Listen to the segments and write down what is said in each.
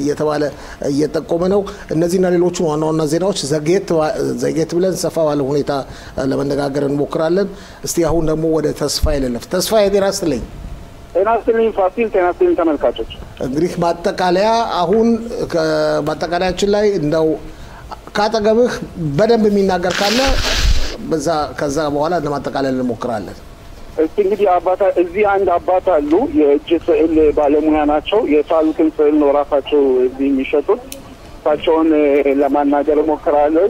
እየተባለ እየጠቆመ ነው እነዚህና ሌሎቹ ዋና ዋና ዜናዎች ዘጌት ብለን ሰፋ ባለ ሁኔታ ለመነጋገር እንሞክራለን እስቲ አሁን ደግሞ ወደ ተስፋዬ ለለፍ ተስፋዬ ጤናስጥልኝ ጤናስጥልኝ ፋሲል ጤናስጥልኝ ተመልካቾች እንግዲህ ማጠቃለያ አሁን ማጠቃለያችን ላይ እንደው ካጠገብህ በደንብ የሚናገር ካለ በዛ ከዛ በኋላ ለማጠቃለል እንሞክራለን እንግዲህ እዚህ አንድ አባት አሉ የእጅ ስዕል ባለሙያ ናቸው የሳሉትን ስዕል ነው ራሳቸው እዚህ የሚሸጡት ታቸውን ለማናገር ሞክራለሁ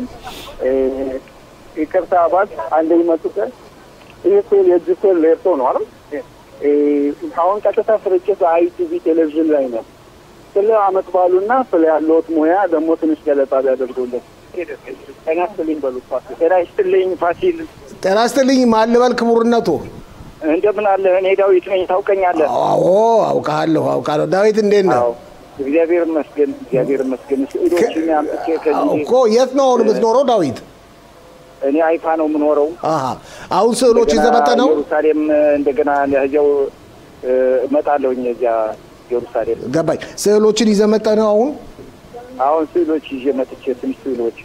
ይቅርታ አባት አንደኝ መጥተህ ይሄ ስዕል የእጅ ስዕል ለርቶ ነው አይደል አሁን ቀጥታ ስርጭት አይቲቪ ቴሌቪዥን ላይ ነው ስለ አመት ባሉና ስለ ያለውት ሙያ ደግሞ ትንሽ ገለጻ ያደርጉልን ጤናስጥልኝ በሉት ፋሲል ጤናስጥልኝ ጤናስጥልኝ ማልበል ክቡርነቱ እንደምን አለ እኔ ዳዊት ነኝ ታውቀኛለህ አዎ አውቃለሁ ዳዊት እንዴት ነው እግዚአብሔር ይመስገን እዶችኛ አምጥቼ እኮ የት ነው የምትኖረው ዳዊት እኔ አይፋ ነው የምኖረው አሁን ስዕሎች ይዘመጠ ነው ኢየሩሳሌም እንደገና ለህጀው እመጣለሁኝ እዚያ ኢየሩሳሌም ገባኝ ስዕሎችን ይዘመጠ ነው አሁን ስዕሎች ይዘመጥቼ ትንሽ ስዕሎች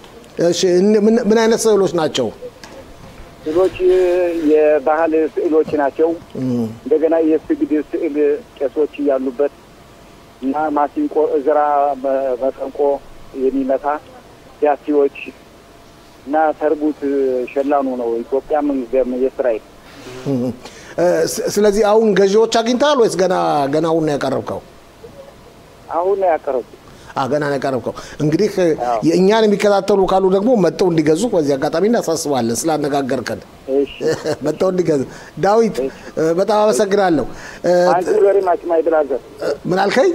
እሺ ምን አይነት ስዕሎች ናቸው ስዕሎች የባህል ስዕሎች ናቸው እንደገና የስግድ ስዕል ቄሶች ያሉበት እና ማሲንቆ እዝራ መሰንቆ የሚመታ ያሲዎች እና ተርቡት ሸላኑ ነው ኢትዮጵያም የእስራኤል ስለዚህ አሁን ገዢዎች አግኝታል ወይስ ገና አሁን ነው ያቀርብከው አሁን ነው ያቀርብከው ገና ነው ያቀርብከው እንግዲህ የእኛን የሚከታተሉ ካሉ ደግሞ መጥተው እንዲገዙ በዚህ አጋጣሚ እናሳስባለን ስላነጋገርከን እሺ መጥተው እንዲገዙ ዳዊት በጣም አመሰግናለሁ አንተ very much my brother ምን አልከኝ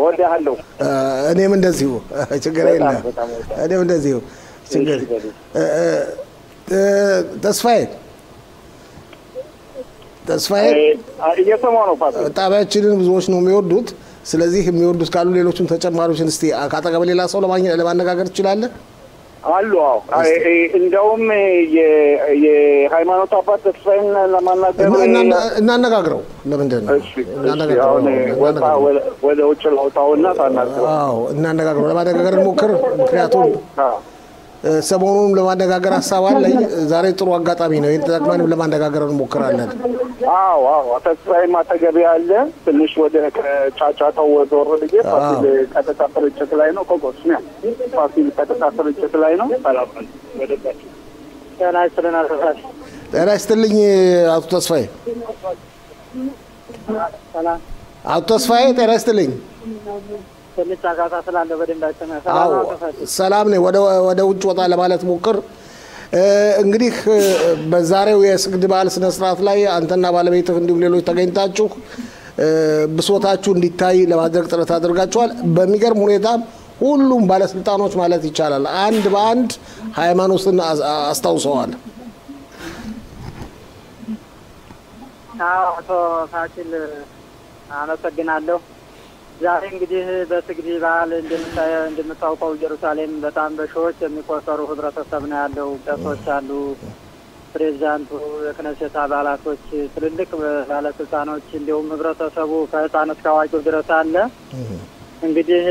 ወደሃለሁ እኔም እንደዚሁ ችግር የለም እኔም እንደዚሁ ችግር ተስፋዬ እየሰማሁ ነው ፋሲል ጣቢያችንን ብዙዎች ነው የሚወዱት ስለዚህ የሚወዱት ካሉ ሌሎችን ተጨማሪዎችን እስቲ ካጠገብ ሌላ ሰው ለማነጋገር ይችላል አሉ እንደውም የሃይማኖት አባት ተስፋዬን ለማናገር እናነጋግረው ለምንድን ነው እናነጋግረው ወደ ውጭ ላውጣውና ታናግረው እናነጋግረው ለማነጋገር እንሞክር ምክንያቱም ሰሞኑን ለማነጋገር ሐሳብ አለኝ ዛሬ ጥሩ አጋጣሚ ነው እንተጠቅመን ለማነጋገር እንሞክራለን ተስፋዬ ማተገቢ ያለ ትንሽ ወደ ጫጫታው ወርድ ፋሲል ቀጥታ ስርጭት ላይ ነው ኮኮስኛ ፋሲል ቀጥታ ስርጭት ላይ ነው ሰላም ወደታችሁ ጤና ይስጥልኝ አቶ ተስፋዬ አቶ ተስፋዬ ጤና ይስጥልኝ ተልጫጋታ ስላለ በደንብ ሰላም ነው ወደ ውጭ ወጣ ለማለት ሞክር እንግዲህ በዛሬው የስግድ በዓል ስነ ስርዓት ላይ አንተና ባለቤትህ እንዲሁም ሌሎች ተገኝታችሁ ብሶታችሁ እንዲታይ ለማድረግ ጥረት አድርጋችኋል በሚገርም ሁኔታ ሁሉም ባለስልጣኖች ማለት ይቻላል አንድ በአንድ ሃይማኖትን አስተዋውሰዋል አቶ ፋሲል አመሰግናለሁ ዛሬ እንግዲህ በስግድ በዓል እንደምታውቀው ኢየሩሳሌም በጣም በሺዎች የሚቆጠሩ ህብረተሰብ ነው ያለው ቄሶች አሉ ፕሬዝዳንቱ የክነሴት አባላቶች ትልልቅ ባለስልጣኖች እንዲሁም ህብረተሰቡ ከህፃን እስከ አዋቂው ድረስ አለ እንግዲህ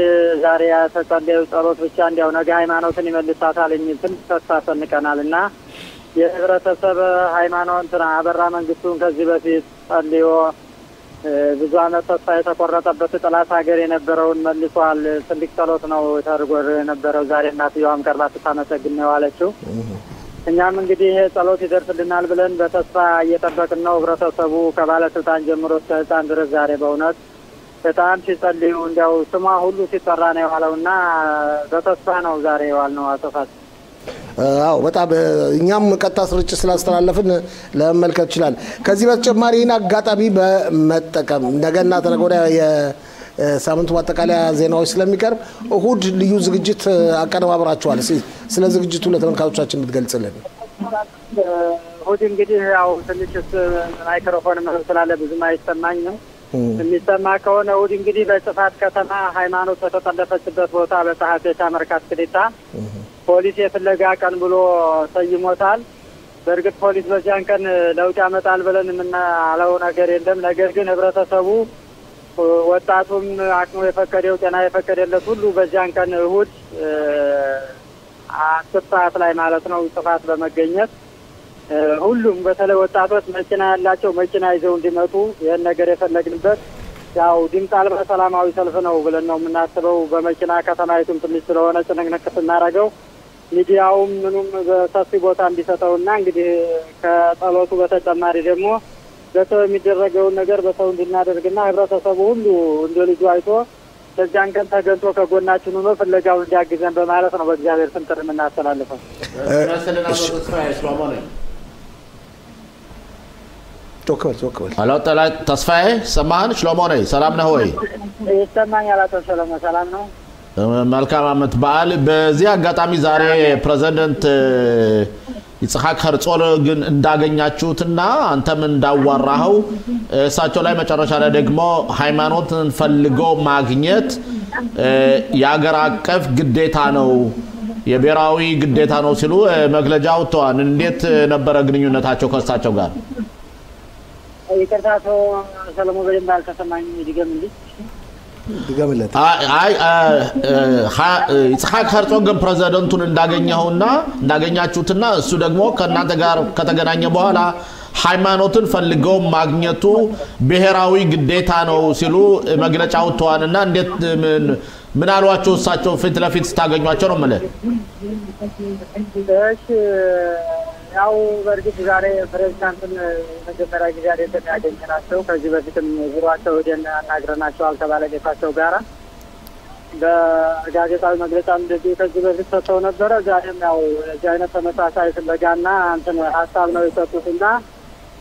ዛሬ የተጸለየው ጸሎት ብቻ እንዲያው ነገ ሃይማኖትን ይመልሳታል የሚል ትልቅ ተስፋ ሰንቀናልና የህብረተሰብ ሃይማኖትን አበራ መንግስቱን ከዚህ በፊት ጸልዮ ብዙ አመት ተስፋ የተቆረጠበት ጥላት ሀገር የነበረውን መልሷል ትልቅ ጸሎት ነው ተርጎር የነበረው ዛሬ እናትየዋም ቀርባ ስታመሰግን ነው ያለችው እኛም እንግዲህ ጸሎት ይደርስልናል ብለን በተስፋ እየጠበቅን ነው ህብረተሰቡ ከባለስልጣን ጀምሮ እስከ ህፃን ድረስ ዛሬ በእውነት በጣም ሲጸልዩ እንዲያው ስሟ ሁሉ ሲጠራ ነው የዋለውና በተስፋ ነው ዛሬ የዋልነው አጥፋት በጣም እኛም ቀጥታ ስርጭት ስላስተላለፍን ለመመልከት ይችላል ከዚህ በተጨማሪና አጋጣሚ በመጠቀም ነገና ተነገወዲያ የሳምንቱ ማጠቃለያ ዜናዎች ስለሚቀርብ እሁድ ልዩ ዝግጅት አቀነባብራችኋል ስለ ዝግጅቱ ለተመልካቾቻችን እንድትገልጽልን እሁድ እንግዲህ ያው ትንሽ ማይክሮፎን ስላለ ብዙም አይሰማኝም የሚሰማ ከሆነ እሁድ እንግዲህ በጽፋት ከተማ ሃይማኖት በተጠለፈችበት ቦታ በጸሐፌ ሻመርካት ክሊታ ፖሊስ የፍለጋ ቀን ብሎ ሰይሞታል በእርግጥ ፖሊስ በዚያን ቀን ለውጥ ያመጣል ብለን የምናለው ነገር የለም ነገር ግን ህብረተሰቡ ወጣቱም አቅሙ የፈቀደው ጤና የፈቀደለት ሁሉ በዚያን ቀን እሁድ 10 ሰዓት ላይ ማለት ነው ጥፋት በመገኘት ሁሉም በተለይ ወጣቶች መኪና ያላቸው መኪና ይዘው እንዲመጡ ይሄን ነገር የፈለግንበት ያው ድምፅ አልባ ሰላማዊ ሰልፍ ነው ብለን ነው የምናስበው። በመኪና ከተማይቱም ትንሽ ስለሆነ ጭንቅንቅ ስናደርገው ሚዲያውም ምኑም በሰፊ ቦታ እንዲሰጠውና እንግዲህ ከጸሎቱ በተጨማሪ ደግሞ በሰው የሚደረገውን ነገር በሰው እንድናደርግና ህብረተሰቡ ሁሉ እንደ ልጁ አይቶ በዚያን ቀን ተገንቶ ከጎናችን ሆኖ ፍለጋውን እንዲያግዘን በማለት ነው በእግዚአብሔር ስም ጥሪ የምናስተላልፈው። ቶከል አሎ ተስፋዬ ሰማን ሽሎሞ ነኝ ሰላም ነህ ወይ? ይሰማኛል አቶ ሰለሞን ሰላም ነው። መልካም አመት በዓል። በዚህ አጋጣሚ ዛሬ ፕሬዝዳንት ይስሐቅ ሄርዞግን እንዳገኛችሁትና አንተም እንዳዋራኸው እሳቸው ላይ መጨረሻ ላይ ደግሞ ሃይማኖትን ፈልጎ ማግኘት የአገር አቀፍ ግዴታ ነው የብሔራዊ ግዴታ ነው ሲሉ መግለጫ አውጥተዋል። እንዴት ነበረ ግንኙነታቸው ከእሳቸው ጋር? ይቅርታ አቶ ሰለሞን በደንብ አልተሰማኝም ይድገምልኝ። ድገምለት። አይ ይስሐቅ ሄርዞግ ፕሬዝዳንቱን እንዳገኛችሁትና እሱ ደግሞ ከእናንተ ጋር ከተገናኘ በኋላ ሃይማኖትን ፈልገው ማግኘቱ ብሔራዊ ግዴታ ነው ሲሉ መግለጫ አውጥተዋልና እንዴት ምን አሏቸው እሳቸው ፊት ለፊት ስታገኟቸው ነው ማለት? እሺ ያው በርግጥ ዛሬ ፕሬዝዳንቱን መጀመሪያ ጊዜ አይደለም ያገኘናቸው። ከዚህ በፊትም ዙሯቸው ወደና አናግረናቸው አልተባለጌታቸው ጋራ በጋዜጣዊ መግለጫም እንደዚህ ከዚህ በፊት ሰጥተው ነበረ። ዛሬም ያው የዚህ አይነት ተመሳሳይ ፍለጋና እንትን ሀሳብ ነው የሰጡትና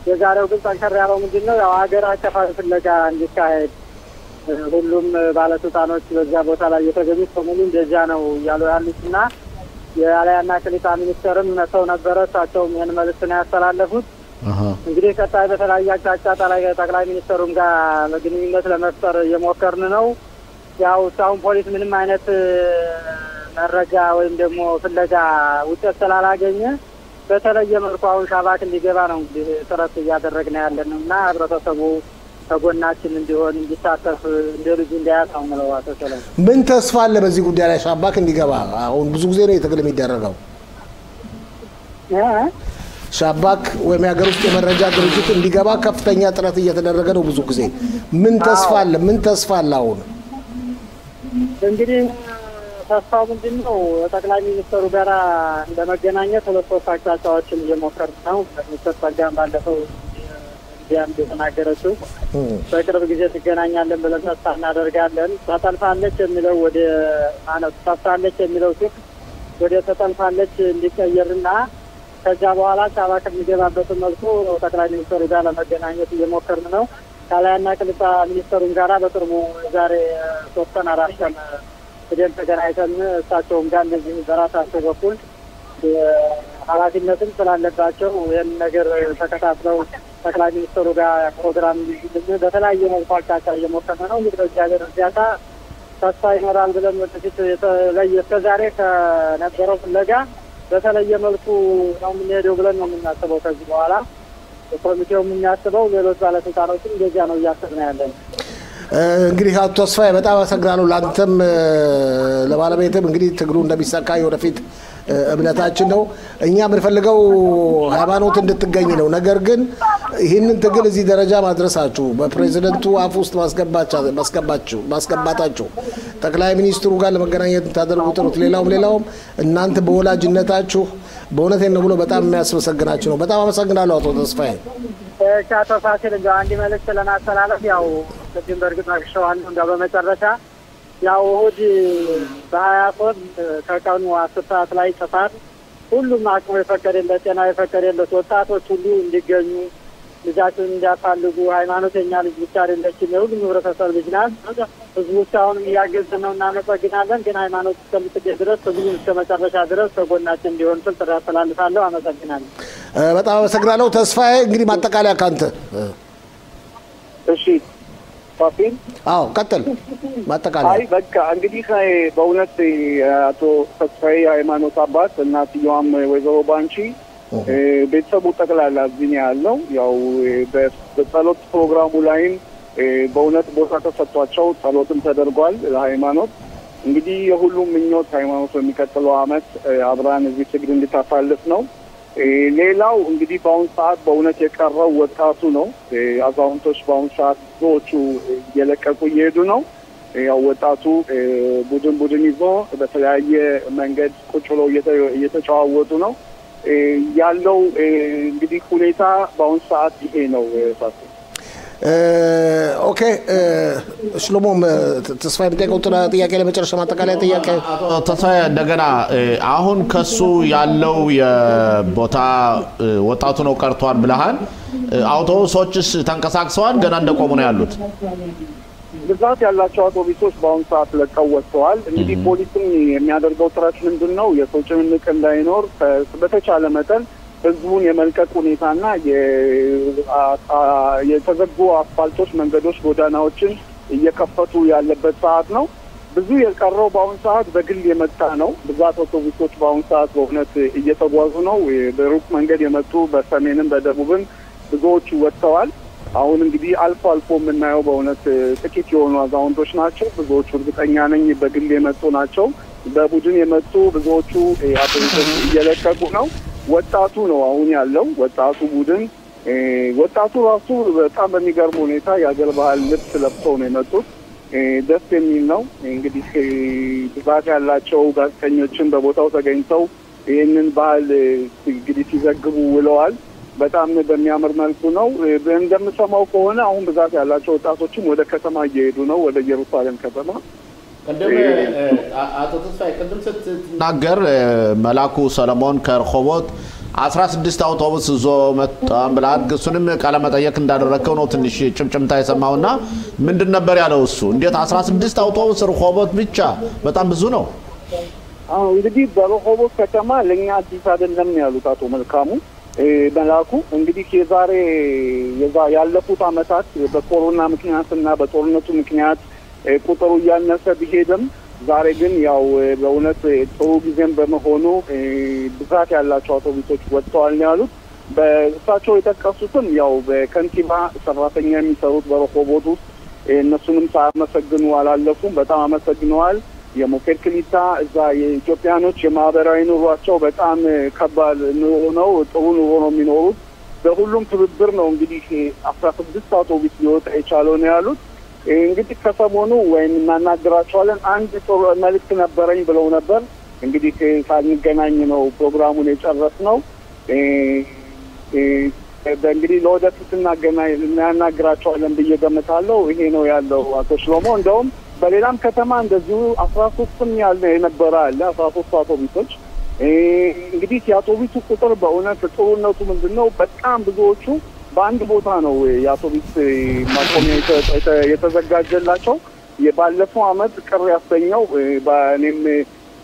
የዛሬው ግን ጠንከር ያለው ምንድነው ያው ሀገር አቀፋዊ ፍለጋ እንዲካሄድ ሁሉም ባለስልጣኖች በዚያ ቦታ ላይ የተገኙት በሙሉ እንደዚያ ነው ያሉ ያሉትና የአለያና ክሊታ ሚኒስተርም መተው ነበረ። እሳቸውም ይህን መልዕክት ነው ያስተላለፉት። እንግዲህ ቀጣይ በተለያየ አቅጣጫ ጠቅላይ ሚኒስተሩም ጋር ግንኙነት ለመፍጠር እየሞከርን ነው። ያው እስካሁን ፖሊስ ምንም አይነት መረጃ ወይም ደግሞ ፍለጋ ውጤት ስላላገኘ በተለየ መልኩ አሁን ሻባክ እንዲገባ ነው እንግዲህ ጥረት እያደረግን ያለን እና ህብረተሰቡ ከጎናችን እንዲሆን እንዲሳተፍ እንደ ልጅ እንዲያጣው ነው አተሰለም። ምን ተስፋ አለ በዚህ ጉዳይ ላይ ሻባክ እንዲገባ? አሁን ብዙ ጊዜ ነው የተገለ የሚደረገው ሻባክ ወይም የሀገር ውስጥ የመረጃ ድርጅት እንዲገባ ከፍተኛ ጥረት እየተደረገ ነው ብዙ ጊዜ። ምን ተስፋ አለ አሁን? እንግዲህ ተስፋው ምንድነው ጠቅላይ ሚኒስተሩ ጋራ ለመገናኘት ሁለት አቅጣጫዎችን እየሞከርን ነው። ሚኒስተር ጸጋም ባለፈው ያን የተናገረችው በቅርብ ጊዜ ትገናኛለን ብለን ተስፋ እናደርጋለን። ተጠልፋለች የሚለው ወደ ማለት ተጠልፋለች የሚለው ሲክ ወደ ተጠልፋለች እንዲቀየርና ከዛ በኋላ ሻባክ የሚገባበት መልኩ ጠቅላይ ሚኒስተሩ ጋር ለመገናኘት እየሞከርን ነው። ካላያና ክልታ ሚኒስተሩን ጋራ በቅርቡ ዛሬ 3 ቀን 4 ቀን ሄደን ተገናኝተን እሳቸውም ጋር እንደዚህ በራሳቸው በኩል ኃላፊነትም ስላለባቸው ይህን ነገር ተከታትለው ጠቅላይ ሚኒስተሩ ጋር ፕሮግራም በተለያየ መልኩ አቅጣጫ እየሞከርን ነው። እንግዲህ በእግዚአብሔር እርዳታ ተስፋ ይኖራል ብለን ወደፊት የተለየ እስከዛሬ ከነበረው ፍለጋ በተለየ መልኩ ነው የምንሄደው ብለን ነው የምናስበው። ከዚህ በኋላ ኮሚቴው የሚያስበው ሌሎች ባለስልጣኖችም እንደዚያ ነው እያሰብን ያለን። እንግዲህ አቶ ተስፋዬ በጣም አመሰግናለሁ። ላንተም ለባለቤትም እንግዲህ ትግሉ እንደሚሳካ ወደፊት እምነታችን ነው። እኛ የምንፈልገው ሃይማኖት እንድትገኝ ነው። ነገር ግን ይህንን ትግል እዚህ ደረጃ ማድረሳችሁ በፕሬዝዳንቱ አፍ ውስጥ ማስገባታችሁ ጠቅላይ ሚኒስትሩ ጋር ለመገናኘት ታደርጉት ነው። ሌላውም እናንተ በወላጅነታችሁ በእውነቴን ነው ብሎ በጣም የሚያስመሰግናችሁ ነው። በጣም አመሰግናለሁ አቶ ተስፋዬ። አቶ ፋሲል እንደው አንድ መልእክት ለማስተላለፍ ያው ቅድም በእርግጥ ነግሬዋለሁ። እንደው በመጨረሻ ያው እሑድ በ23 ከቀኑ 10 ሰዓት ላይ ጥፋት ሁሉም አቅሙ የፈቀደለት ጤና የፈቀደለት ወጣቶች ሁሉ እንዲገኙ ልጃቸውን እንዲያፋልጉ ሃይማኖተኛ ልጅ ብቻ አይደለችም የሁሉም ህብረተሰብ ልጅ ናት። ህዝቡ አሁንም እያገዝን ነው እናመሰግናለን። ግን ሃይማኖት እስከምትገኝ ድረስ ህዝቡን እስከ መጨረሻ ድረስ ከጎናችን እንዲሆን ስል ጥሪ አስተላልፋለሁ። አመሰግናለሁ። በጣም አመሰግናለሁ ተስፋዬ። እንግዲህ ማጠቃለያ ካንተ። እሺ ፋሲል። አዎ ቀጥል ማጠቃለያ። አይ በቃ እንግዲህ በእውነት አቶ ተስፋዬ ሃይማኖት አባት እናትየዋም ወይዘሮ ባንቺ ቤተሰቡ ጠቅላላ እዚህ ያለው ያው በጸሎት ፕሮግራሙ ላይም በእውነት ቦታ ተሰጥቷቸው ጸሎትም ተደርጓል ለሃይማኖት እንግዲህ የሁሉም ምኞት ሃይማኖት በሚቀጥለው አመት አብራን እዚህ ስግድ እንድታሳልፍ ነው ሌላው እንግዲህ በአሁን ሰዓት በእውነት የቀረው ወጣቱ ነው አዛውንቶች በአሁን ሰዓት ብዙዎቹ እየለቀቁ እየሄዱ ነው ያው ወጣቱ ቡድን ይዞ በተለያየ መንገድ ቁጭ ብለው እየተጫወቱ ነው ያለው እንግዲህ ሁኔታ በአሁን ሰዓት ይሄ ነው ፋሲ ኦኬ ሽሎሞም ተስፋዬ በጠየቀው ጥያቄ ለመጨረሻ ማጠቃለያ ጥያቄ ተስፋዬ እንደገና አሁን ከሱ ያለው የቦታ ወጣቱ ነው ቀርቷል ብለሃል አውቶቡሶችስ ተንቀሳቅሰዋል ገና እንደቆሙ ነው ያሉት ብዛት ያላቸው አውቶቡሶች በአሁን ሰዓት ለቀው ወጥተዋል እንግዲህ ፖሊስም የሚያደርገው ጥረት ምንድነው የሰው ጭንቅንቅ እንዳይኖር በተቻለ መጠን ህዝቡን የመልቀቅ ሁኔታና የተዘጉ አስፋልቶች መንገዶች ጎዳናዎችን እየከፈቱ ያለበት ሰዓት ነው ብዙ የቀረው በአሁን ሰዓት በግል የመጣ ነው ብዛት አውቶቡሶች በአሁን ሰዓት በእውነት እየተጓዙ ነው በሩቅ መንገድ የመጡ በሰሜንም በደቡብም ብዙዎቹ ወጥተዋል አሁን እንግዲህ አልፎ የምናየው በእውነት ጥቂት የሆኑ አዛውንቶች ናቸው ብዙዎቹ እርግጠኛ ነኝ በግል የመጡ ናቸው በቡድን የመጡ ብዙዎቹ አውቶቡሶች እየለቀቁ ነው ወጣቱ ነው አሁን ያለው ወጣቱ ቡድን ወጣቱ ራሱ በጣም በሚገርም ሁኔታ የአገር ባህል ልብስ ለብሰው ነው የመጡት ደስ የሚል ነው እንግዲህ ብዛት ያላቸው ጋዜጠኞችን በቦታው ተገኝተው ይህንን ባህል እንግዲህ ሲዘግቡ ውለዋል በጣም በሚያምር መልኩ ነው እንደምሰማው ከሆነ አሁን ብዛት ያላቸው ወጣቶችም ወደ ከተማ እየሄዱ ነው ወደ ኢየሩሳሌም ከተማ ቀደም አቶ ተስፋዬ ቀደም ስትናገር መላኩ ሰለሞን ከርሆቦት 16 አውቶቡስ ዞ መጣም ብላል ግሱንም ቃለ መጠየቅ እንዳደረከው ነው ትንሽ ጭምጭምታ የሰማውና ምንድን ነበር ያለው እሱ እንዴት 16 አውቶቡስ ርሆቦት ብቻ በጣም ብዙ ነው እንግዲህ በርሆቦት ከተማ ለኛ አዲስ አይደለም ያሉት አቶ መልካሙ መላኩ እንግዲህ የዛሬ ያለፉት አመታት በኮሮና ምክንያትና በጦርነቱ ምክንያት ቁጥሩ ያነሰ ቢሄድም ዛሬ ግን ያው በእውነት ጥሩ ጊዜም በመሆኑ ብዛት ያላቸው አውቶቡሶች ወጥተዋል ያሉት በእሳቸው የጠቀሱትም ያው በከንቲባ ሰራተኛ የሚሰሩት በርሆቦት ውስጥ እነሱንም ሳያመሰግኑ አላለፉም በጣም አመሰግነዋል የሞኬድ ክሊታ እዛ የኢትዮጵያኖች የማህበራዊ ኑሯቸው በጣም ከባድ ኑሮ ነው ጥሩ ኑሮ ነው የሚኖሩት በሁሉም ትብብር ነው እንግዲህ 16 አውቶቡስ ሊወጣ የቻለው ነው ያሉት እንግዲህ ከሰሞኑ ወይም እናናግራቸዋለን አንድ ጥሩ መልእክት ነበረኝ ብለው ነበር እንግዲህ ሳንገናኝ ነው ፕሮግራሙን የጨረስነው በእንግዲህ ለወደፊት እናናግራቸዋለን ብዬ ገምታለሁ ይሄ ነው ያለው አቶ ሽሎሞ እንደውም በሌላም ከተማ እንደዚሁ 13ም ያለ የነበረ አለ 13 አውቶቡሶች እንግዲህ የአውቶቡሱ ቁጥር በእውነት ጥሩነቱ ምንድነው በጣም ብዙዎቹ በአንድ ቦታ ነው የአውቶቡስ ማቆሚያ የተዘጋጀላቸው የባለፈው አመት ቅር ያሰኘው በእኔም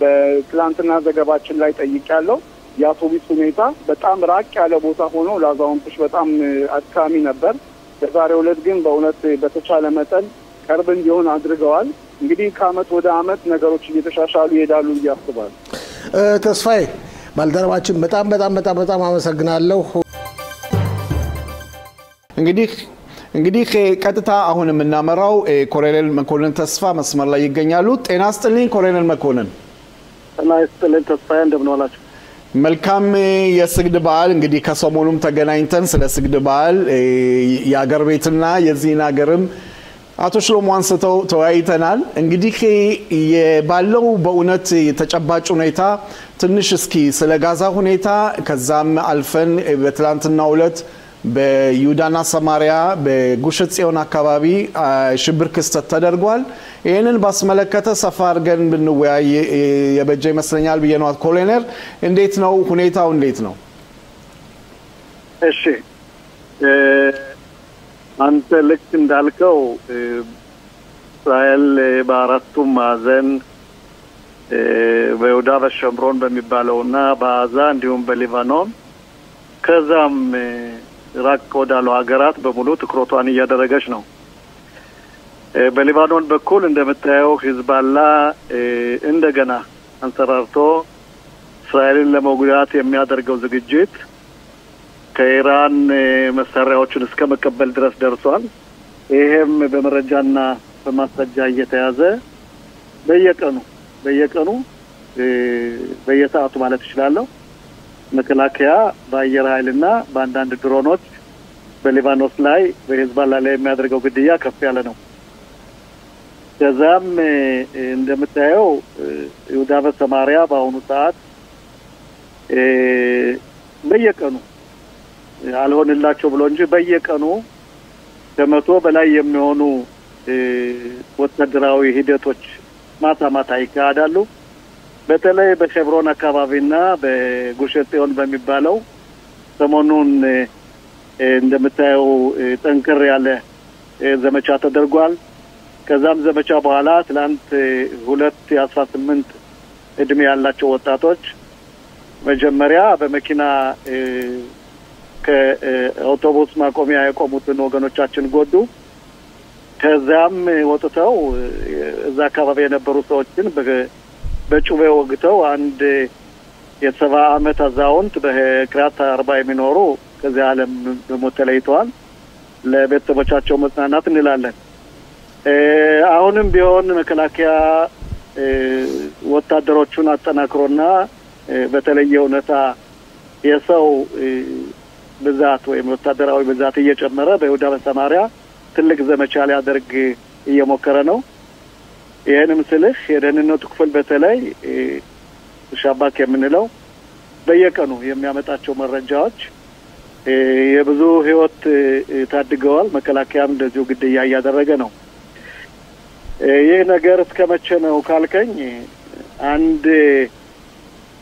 በትላንትና ዘገባችን ላይ ጠይቄያለሁ የአውቶቡስ ሁኔታ በጣም ራቅ ያለ ቦታ ሆኖ ለአዛውንቶች በጣም አድካሚ ነበር በዛሬው ዕለት ግን በእውነት በተቻለ መጠን ቅርብ እንዲሆን አድርገዋል እንግዲህ ከአመት ወደ አመት ነገሮች እየተሻሻሉ ይሄዳሉ ያስባል ተስፋዬ ባልደረባችን በጣም አመሰግናለሁ እንግዲህ ቀጥታ አሁን የምናመራው ኮሎኔል መኮንን ተስፋ መስመር ላይ ይገኛሉ ጤና ይስጥልኝ ኮሎኔል መኮንን ጤና ይስጥልኝ ተስፋዬ እንደምን ዋላችሁ መልካም የስግድ በዓል እንግዲህ ከሰሞኑም ተገናኝተን ስለ ስግድ በዓል የአገር ቤትና የዚህን ሀገርም አቶ ሽሎሞ አንስተው ተወያይተናል እንግዲህ የባለው በእውነት የተጨባጭ ሁኔታ ትንሽ እስኪ ስለ ጋዛ ሁኔታ ከዛም አልፈን በትላንትናው ዕለት በይሁዳና ሰማሪያ በጉሽ ጽዮን አካባቢ ሽብር ክስተት ተደርጓል ይሄንን ባስመለከተ ሰፋ አድርገን ብንወያይ የበጀ ይመስለኛል ብየነው ኮሎኔል እንዴት ነው ሁኔታው እንዴት ነው እሺ አንተ ልክ እንዳልከው እስራኤል በአራቱም ማዕዘን በይሁዳ በሸምሮን በሚባለውና በጋዛ እንዲሁም በሊባኖን ከዛም ራቅ ወዳሉ ሀገራት በሙሉ ትኩረቷን እያደረገች ነው በሊባኖን በኩል እንደምታየው ሂዝባላ እንደገና አንሰራርቶ እስራኤልን ለመጉዳት የሚያደርገው ዝግጅት ከኢራን መሳሪያዎችን እስከ መቀበል ድረስ ደርሷል ይሄም በመረጃና በማስረጃ እየተያዘ በየቀኑ በየሰዓቱ ማለት ይችላልው መከላከያ በአየር ኃይልና በአንዳንድ ድሮኖች በሊባኖስ ላይ በሂዝቦላ ላይ የሚያደርገው ግድያ ከፍ ያለ ነው። ከዛም እንደምታየው ይሁዳ በሰማሪያ በአሁኑ ሰዓት በየቀኑ አልሆንላቸው ብሎ እንጂ በየቀኑ ከመቶ በላይ የሚሆኑ ወታደራዊ ሂደቶች ማታ ይካሄዳሉ። በተለይ በሸብሮን አካባቢና በጉሽ ጽዮን በሚባለው ሰሞኑን እንደምታየው ጠንከር ያለ ዘመቻ ተደርጓል። ከዛም ዘመቻ በኋላ ትላንት 2 እድሜ ያላቸው ወጣቶች መጀመሪያ በመኪና ከአውቶቡስ ማቆሚያ የቆሙትን ወገኖቻችን ጎዱ። ከዛም ወጥተው እዛ አካባቢ የነበሩ ሰዎችን በጩቤ ወግተው አንድ የ70 ዓመት አዛውንት በክራት 40 የሚኖሩ ከዚህ ዓለም በሞት ተለይተዋል። ለቤተሰቦቻቸው መጽናናት እንላለን። አሁንም ቢሆን መከላከያ ወታደሮቹን አጠናክሮና በተለየ ሁኔታ የሰው ብዛት ወይም ወታደራዊ ብዛት እየጨመረ በይሁዳ በሰማሪያ ትልቅ ዘመቻ ሊያደርግ እየሞከረ ነው። ይሄንም ስልህ የደህንነቱ ክፍል በተለይ ሻባክ የምንለው በየቀኑ የሚያመጣቸው መረጃዎች የብዙ ህይወት ታድገዋል። መከላከያም እንደዚሁ ግድያ እያደረገ ነው። ይህ ነገር እስከመቼ ነው ካልከኝ አንድ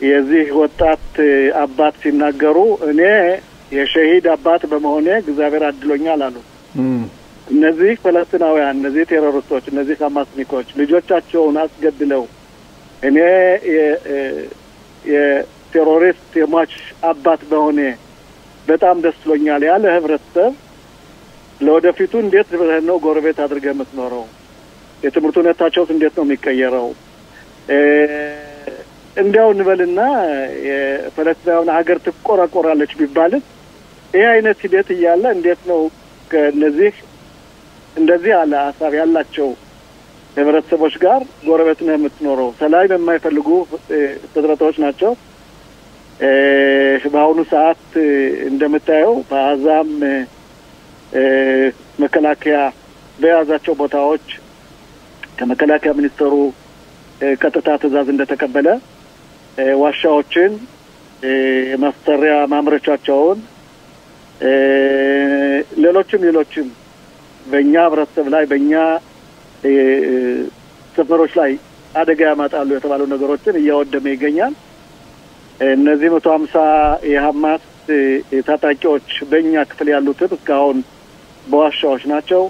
የዚህ ወጣት አባት ሲናገሩ እኔ የሸሂድ አባት በመሆኔ እግዚአብሔር አድሎኛል አሉ። እነዚህ ፍልስጤማውያን እነዚህ ቴሮሪስቶች እነዚህ ሐማስኒኮች ልጆቻቸውን አስገድለው እኔ የቴሮሪስት የሟች አባት በሆኔ በጣም ደስ ብሎኛል ያለ ህብረተሰብ ለወደፊቱ እንዴት ብለህ ነው ጎረቤት አድርገህ የምትኖረው? የትምህርት ሁኔታቸውስ እንዴት ነው የሚቀየረው? እንዲያው እንበልና የፍልስጤማውያን ሀገር ትቆራቆራለች ቢባልስ ይሄ አይነት ሂደት እያለ እንዴት ነው ከነዚህ እንደዚህ ያለ ሀሳብ ያላቸው ህብረተሰቦች ጋር ጎረቤት ነው የምትኖረው? ሰላም የማይፈልጉ ፍጥረቶች ናቸው። በአሁኑ ሰዓት እንደምታየው በአዛም መከላከያ በያዛቸው ቦታዎች ከመከላከያ ሚኒስትሩ ቀጥታ ትዕዛዝ እንደተቀበለ ዋሻዎችን ማስተሪያ ማምረቻቸውን ሌሎችም በእኛ ህብረተሰብ ላይ በእኛ ሰፈሮች ላይ አደጋ ያመጣሉ የተባሉ ነገሮችን እያወደመ ይገኛል። እነዚህ 150 የሐማስ ታጣቂዎች በእኛ ክፍል ያሉትን እስካሁን በዋሻዎች ናቸው።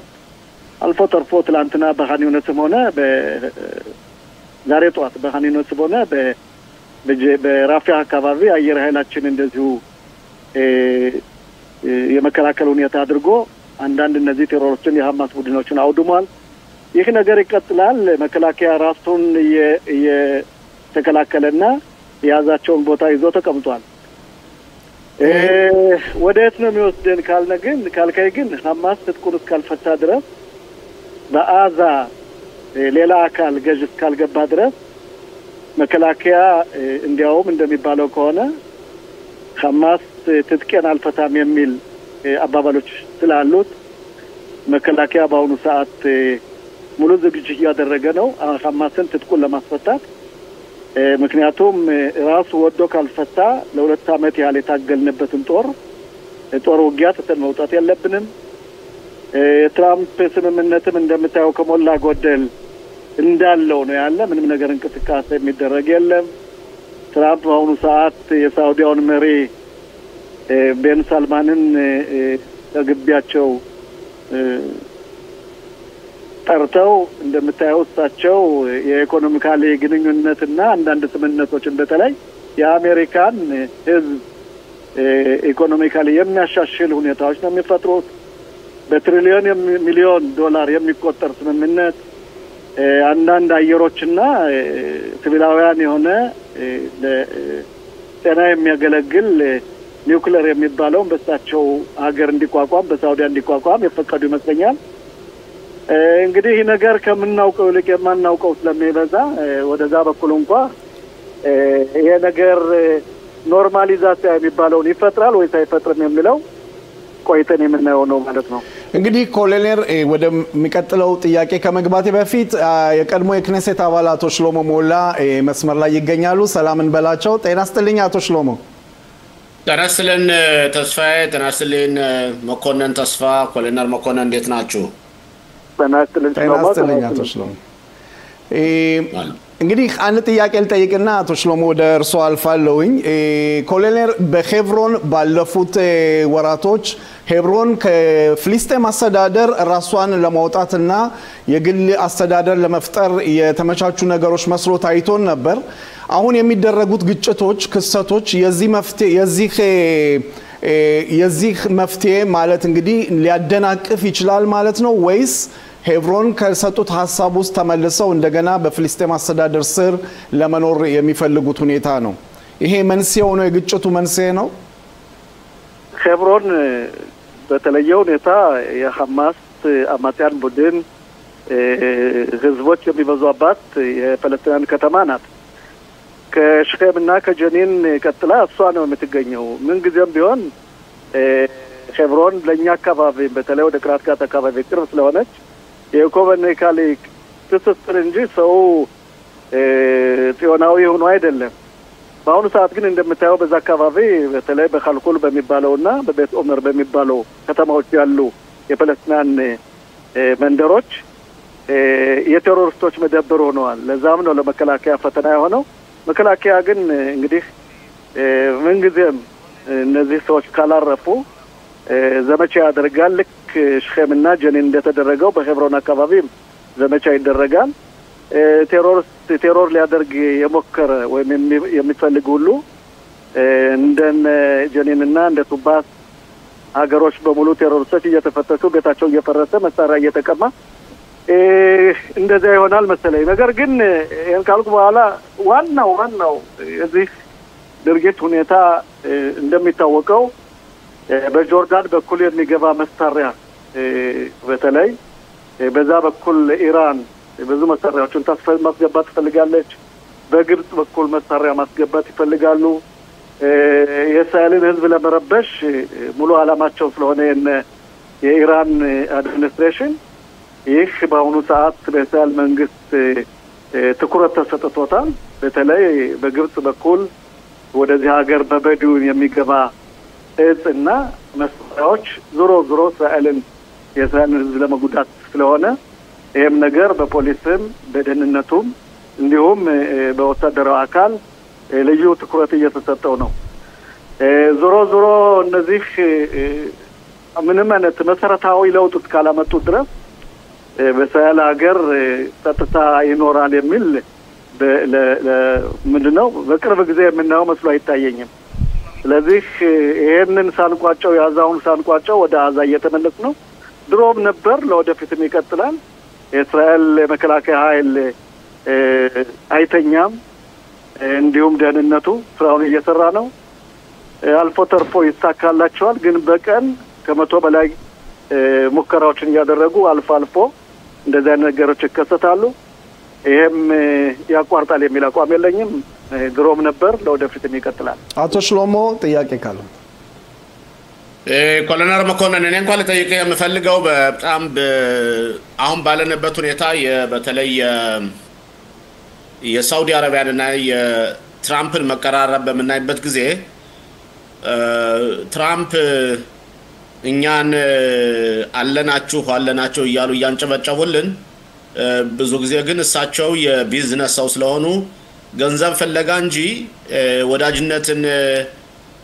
አልፎ ተርፎ ትላንትና በኻን ዩኒስም ሆነ ዛሬ ጠዋት በኻን ዩኒስም ሆነ በራፊያ አካባቢ አየር ኃይላችን እንደዚሁ የመከላከል ሁኔታ አድርጎ አንዳንድ እነዚህ ቴሮሪስቶችን የሐማስ ቡድኖችን አውድሟል። ይህ ነገር ይቀጥላል። መከላከያ ራሱን የተከላከለና የያዛቸውን ቦታ ይዞ ተቀምጧል። ወዴት ነው የሚወስደን ካልከኝ ግን ሐማስ ትጥቁን እስካልፈታ ድረስ በአዛ ሌላ አካል ገዥ እስካልገባ ድረስ መከላከያ እንዲያውም እንደሚባለው ከሆነ ሐማስ ትጥቄን አልፈታም የሚል አባባሎች ስላሉት መከላከያ በአሁኑ ሰዓት ሙሉ ዝግጅት እያደረገ ነው ሐማስን ትጥቁን ለማስፈታት። ምክንያቱም ራሱ ወዶ ካልፈታ ለ2 ዓመት ያህል የታገልንበትን ጦር ውጊያ ተተን መውጣት የለብንም። የትራምፕ ስምምነትም እንደምታየው ከሞላ ጎደል እንዳለው ነው ያለ። ምንም ነገር እንቅስቃሴ የሚደረግ የለም። ትራምፕ በአሁኑ ሰዓት የሳውዲያውን መሪ ቤን ሳልማንን ከግቢያቸው ጠርተው እንደምታየው እሳቸው የኢኮኖሚካሊ ግንኙነትና አንዳንድ ስምምነቶችን በተለይ የአሜሪካን ህዝብ ኢኮኖሚካሊ የሚያሻሽል ሁኔታዎች ነው የሚፈጥሩት። በትሪሊዮን ሚሊዮን ዶላር የሚቆጠር ስምምነት አንዳንድ አየሮችና ሲቪላውያን የሆነ ለጤና የሚያገለግል ኒውክሌር የሚባለውን በእሳቸው ሀገር እንዲቋቋም በሳውዲያ እንዲቋቋም የፈቀዱ ይመስለኛል። እንግዲህ ነገር ከምናውቀው ልክ የማናውቀው ስለሚበዛ ወደዛ በኩል እንኳን ይሄ ነገር ኖርማሊዛሲያ የሚባለውን ይፈጥራል ወይስ አይፈጥርም የሚለው ቆይተን የምናየው ነው ማለት ነው። እንግዲህ ኮሎኔል ወደሚቀጥለው ጥያቄ ከመግባቴ በፊት የቀድሞ የክኔሴት አባል አቶ ሽሎሞ ሞላ መስመር ላይ ይገኛሉ። ሰላም እንበላቸው። ጤና ይስጥልኝ አቶ ሽሎሞ። ጤና ይስጥልን ተስፋዬ። ጤና ይስጥልን መኮንን ተስፋ። ኮሎኔል መኮንን እንዴት ናችሁ? ጤና ይስጥልኝ አቶ ሽሎሞ። እንግዲህ አንድ ጥያቄ ልጠይቅና አቶ ሽሎሞ ወደ እርሶ አልፋለሁኝ። ኮሎኔል በሄብሮን ባለፉት ወራቶች ሄብሮን ከፍልስጤም አስተዳደር ራሷን ለማውጣትና የግል አስተዳደር ለመፍጠር የተመቻቹ ነገሮች መስሎ ታይቶን ነበር። አሁን የሚደረጉት ግጭቶች፣ ክስተቶች የዚህ መፍትሄ ማለት እንግዲህ ሊያደናቅፍ ይችላል ማለት ነው ወይስ ሄብሮን ከሰጡት ሐሳብ ውስጥ ተመልሰው እንደገና በፍልስጤም አስተዳደር ስር ለመኖር የሚፈልጉት ሁኔታ ነው? ይሄ መንስኤው ነው፣ የግጭቱ መንስኤ ነው? ሄብሮን በተለየ ሁኔታ የሐማስ አማጽያን ቡድን ህዝቦች የሚበዙባት የፈለስቲን ከተማ ናት። ከሽኬምና ከጀኒን ቀጥላ እሷ ነው የምትገኘው። ምን ጊዜም ቢሆን ሄብሮን ለኛ አካባቢ በተለይ ወደ ቅራት አካባቢ ቅርብ ስለሆነች የኢኮኖሚካሊ ትስስር እንጂ ሰው ጽዮናዊ ሆኖ አይደለም። በአሁኑ ሰዓት ግን እንደምታየው በዛ አካባቢ በተለይ በኻልኩል በሚባለውና በቤት ኦመር በሚባለው ከተማዎች ያሉ የፈለስቲን መንደሮች የቴሮሪስቶች መደብር ሆነዋል። ለዛም ነው ለመከላከያ ፈተና የሆነው። መከላከያ ግን እንግዲህ ምንጊዜም እነዚህ ሰዎች ካላረፉ ዘመቻ ያደርጋል። ልክ ሽኬምና ጀኒን እንደተደረገው በሄብሮን አካባቢ ዘመቻ ይደረጋል። ቴሮር ሊያደርግ የሞከረ ወይም የሚፈልግ ሁሉ እንደነ ጀኒንና እንደ ቱባስ ሀገሮች በሙሉ ቴሮሪስቶች እየተፈተሹ ቤታቸው እየፈረሰ መሳሪያ እየተቀማ እንደዚያ ይሆናል መሰለኝ። ነገር ግን ይህን ካልኩ በኋላ ዋናው የዚህ ድርጊት ሁኔታ እንደሚታወቀው በጆርዳን በኩል የሚገባ መሳሪያ በተለይ በዛ በኩል ኢራን ብዙ መሳሪያዎችን ማስገባት ትፈልጋለች። በግብጽ በኩል መሳሪያ ማስገባት ይፈልጋሉ። የእስራኤልን ሕዝብ ለመረበሽ ሙሉ ዓላማቸው ስለሆነ የኢራን አድሚኒስትሬሽን ይህ በአሁኑ ሰዓት በእስራኤል መንግስት ትኩረት ተሰጥቶታል። በተለይ በግብጽ በኩል ወደዚህ ሀገር በበድውን የሚገባ እጽና መሳሪያዎች ዞሮ የእስራኤልን ሕዝብ ለመጉዳት ስለሆነ ይህም ነገር በፖሊስም በደህንነቱም እንዲሁም በወታደራዊ አካል ልዩ ትኩረት እየተሰጠው ነው። ዞሮ እነዚህ ምንም አይነት መሰረታዊ ለውጥ እስካላመጡ ድረስ በእስራኤል ሀገር ጸጥታ ይኖራል የሚል ምንድነው በቅርብ ጊዜ የምናየው መስሎ አይታየኝም። ስለዚህ ይሄንን ሳንቋጨው ያዛውን ሳንቋጨው ወደ አዛ እየተመለስ ነው። ድሮም ነበር ለወደፊትም ይቀጥላል። የእስራኤል የመከላከያ ኃይል አይተኛም። እንዲሁም ደህንነቱ ስራውን እየሰራ ነው። አልፎ ተርፎ ይሳካላቸዋል። ግን በቀን ከመቶ በላይ ሙከራዎችን እያደረጉ አልፎ እንደዚህ አይነት ነገሮች ይከሰታሉ። ይሄም ያቋርጣል የሚል አቋም የለኝም። ድሮም ነበር ለወደፊትም ይቀጥላል። አቶ ሽሎሞ ጥያቄ ካለ ኮሎኔል መኮንን እኔ እንኳን ልጠይቅ የምፈልገው በጣም አሁን ባለንበት ሁኔታ በተለይ የሳውዲ አረቢያንና የትራምፕን መቀራረብ በምናይበት ጊዜ ትራምፕ እኛን አለናችሁ እያሉ እያንጨበጨቡልን፣ ብዙ ጊዜ ግን እሳቸው የቢዝነስ ሰው ስለሆኑ ገንዘብ ፍለጋ እንጂ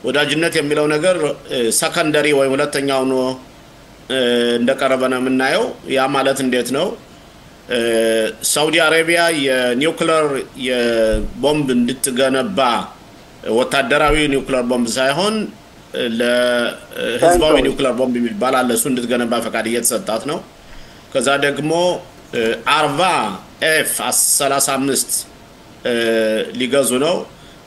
ወዳጅነት የሚለው ነገር ሰከንደሪ ወይም ሁለተኛው ነው እንደቀረበ ነው የምናየው። ያ ማለት እንዴት ነው? ሳውዲ አረቢያ የኒውክሌር የቦምብ እንድትገነባ ወታደራዊ ኒውክሌር ቦምብ ሳይሆን ለህዝባዊ ኒውክሌር ቦምብ የሚባል አለ፣ እሱ እንድትገነባ ፈቃድ እየተሰጣት ነው። ከዛ ደግሞ 40 F-35 ሊገዙ ነው።